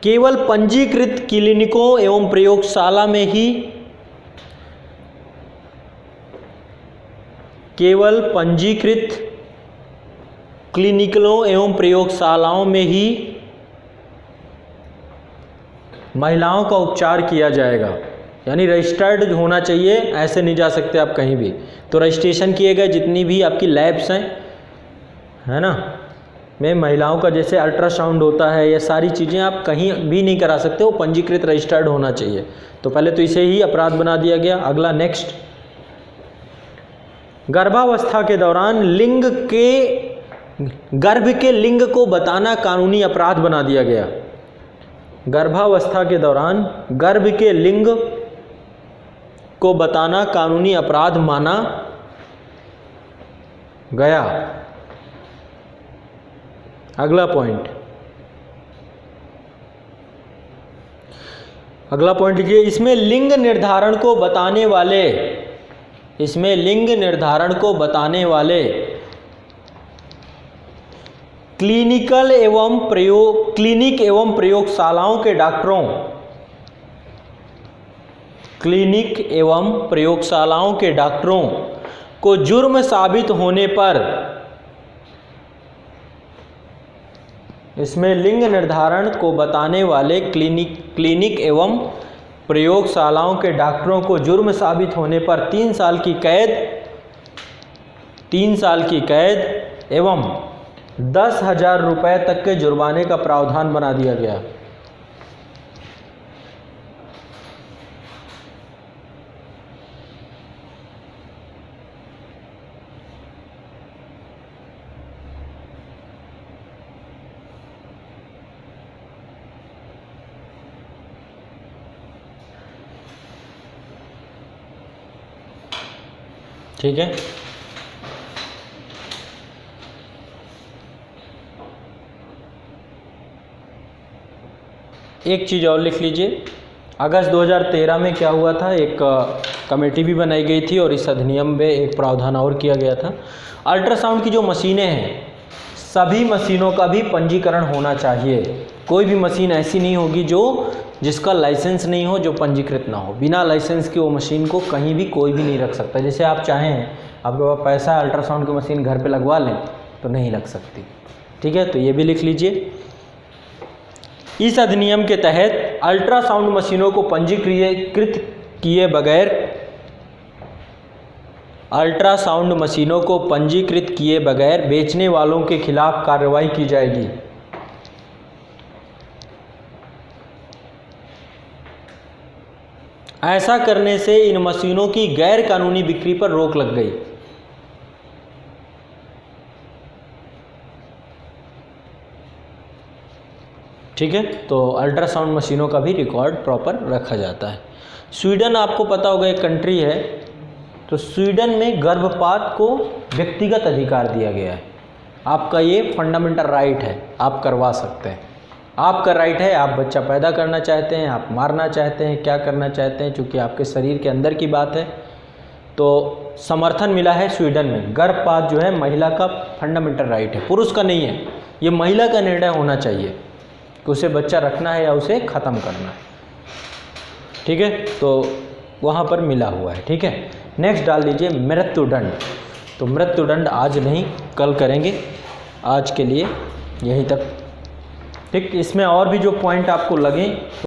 Speaker 1: केवल पंजीकृत क्लिनिकों एवं प्रयोगशाला में ही, केवल पंजीकृत क्लिनिकों एवं प्रयोगशालाओं में ही महिलाओं का उपचार किया जाएगा। यानी रजिस्टर्ड होना चाहिए, ऐसे नहीं जा सकते आप कहीं भी। तो रजिस्ट्रेशन किए गए जितनी भी आपकी लैब्स हैं, है ना, में महिलाओं का जैसे अल्ट्रासाउंड होता है, ये सारी चीज़ें आप कहीं भी नहीं करा सकते, वो पंजीकृत रजिस्टर्ड होना चाहिए। तो पहले तो इसे ही अपराध बना दिया गया। अगला नेक्स्ट, गर्भावस्था के दौरान गर्भ के लिंग को बताना कानूनी अपराध बना दिया गया। गर्भावस्था के दौरान गर्भ के लिंग को बताना कानूनी अपराध माना गया। अगला पॉइंट, अगला पॉइंट लिखिए, इसमें लिंग निर्धारण को बताने वाले, इसमें लिंग निर्धारण को बताने वाले क्लिनिक एवं प्रयोगशालाओं के डॉक्टरों, क्लिनिक एवं प्रयोगशालाओं के डॉक्टरों को जुर्म साबित होने पर, इसमें लिंग निर्धारण को बताने वाले क्लिनिक एवं प्रयोगशालाओं के डॉक्टरों को जुर्म साबित होने पर 3 साल की कैद, 3 साल की कैद एवं 10,000 रुपये तक के जुर्माने का प्रावधान बना दिया गया। ठीक है, एक चीज़ और लिख लीजिए। अगस्त 2013 में क्या हुआ था, एक कमेटी भी बनाई गई थी और इस अधिनियम में एक प्रावधान और किया गया था। अल्ट्रासाउंड की जो मशीनें हैं, सभी मशीनों का भी पंजीकरण होना चाहिए। कोई भी मशीन ऐसी नहीं होगी जिसका लाइसेंस नहीं हो, जो पंजीकृत ना हो। बिना लाइसेंस की वो मशीन को कहीं भी कोई भी नहीं रख सकता। जैसे आप चाहें, आपके पास पैसा है, अल्ट्रासाउंड की मशीन घर पे लगवा लें तो नहीं लग सकती। ठीक है, तो ये भी लिख लीजिए। इस अधिनियम के तहत अल्ट्रासाउंड मशीनों को पंजीकृत किए बगैर, अल्ट्रासाउंड मशीनों को पंजीकृत किए बगैर बेचने वालों के खिलाफ कार्रवाई की जाएगी। ऐसा करने से इन मशीनों की गैर कानूनी बिक्री पर रोक लग गई। ठीक है, तो अल्ट्रासाउंड मशीनों का भी रिकॉर्ड प्रॉपर रखा जाता है। स्वीडन आपको पता होगा एक कंट्री है, तो स्वीडन में गर्भपात को व्यक्तिगत अधिकार दिया गया है। आपका ये फंडामेंटल राइट है, आप करवा सकते हैं। आपका राइट है, आप बच्चा पैदा करना चाहते हैं, आप मारना चाहते हैं, क्या करना चाहते हैं, चूँकि आपके शरीर के अंदर की बात है। तो समर्थन मिला है स्वीडन में। गर्भपात जो है महिला का फंडामेंटल राइट है, पुरुष का नहीं है। ये महिला का निर्णय होना चाहिए कि उसे बच्चा रखना है या उसे ख़त्म करना है। ठीक है, तो वहाँ पर मिला हुआ है। ठीक है, नेक्स्ट डाल दीजिए मृत्युदंड। तो मृत्युदंड आज नहीं, कल करेंगे। आज के लिए यहीं तक। ठीक, इसमें और भी जो पॉइंट आपको लगें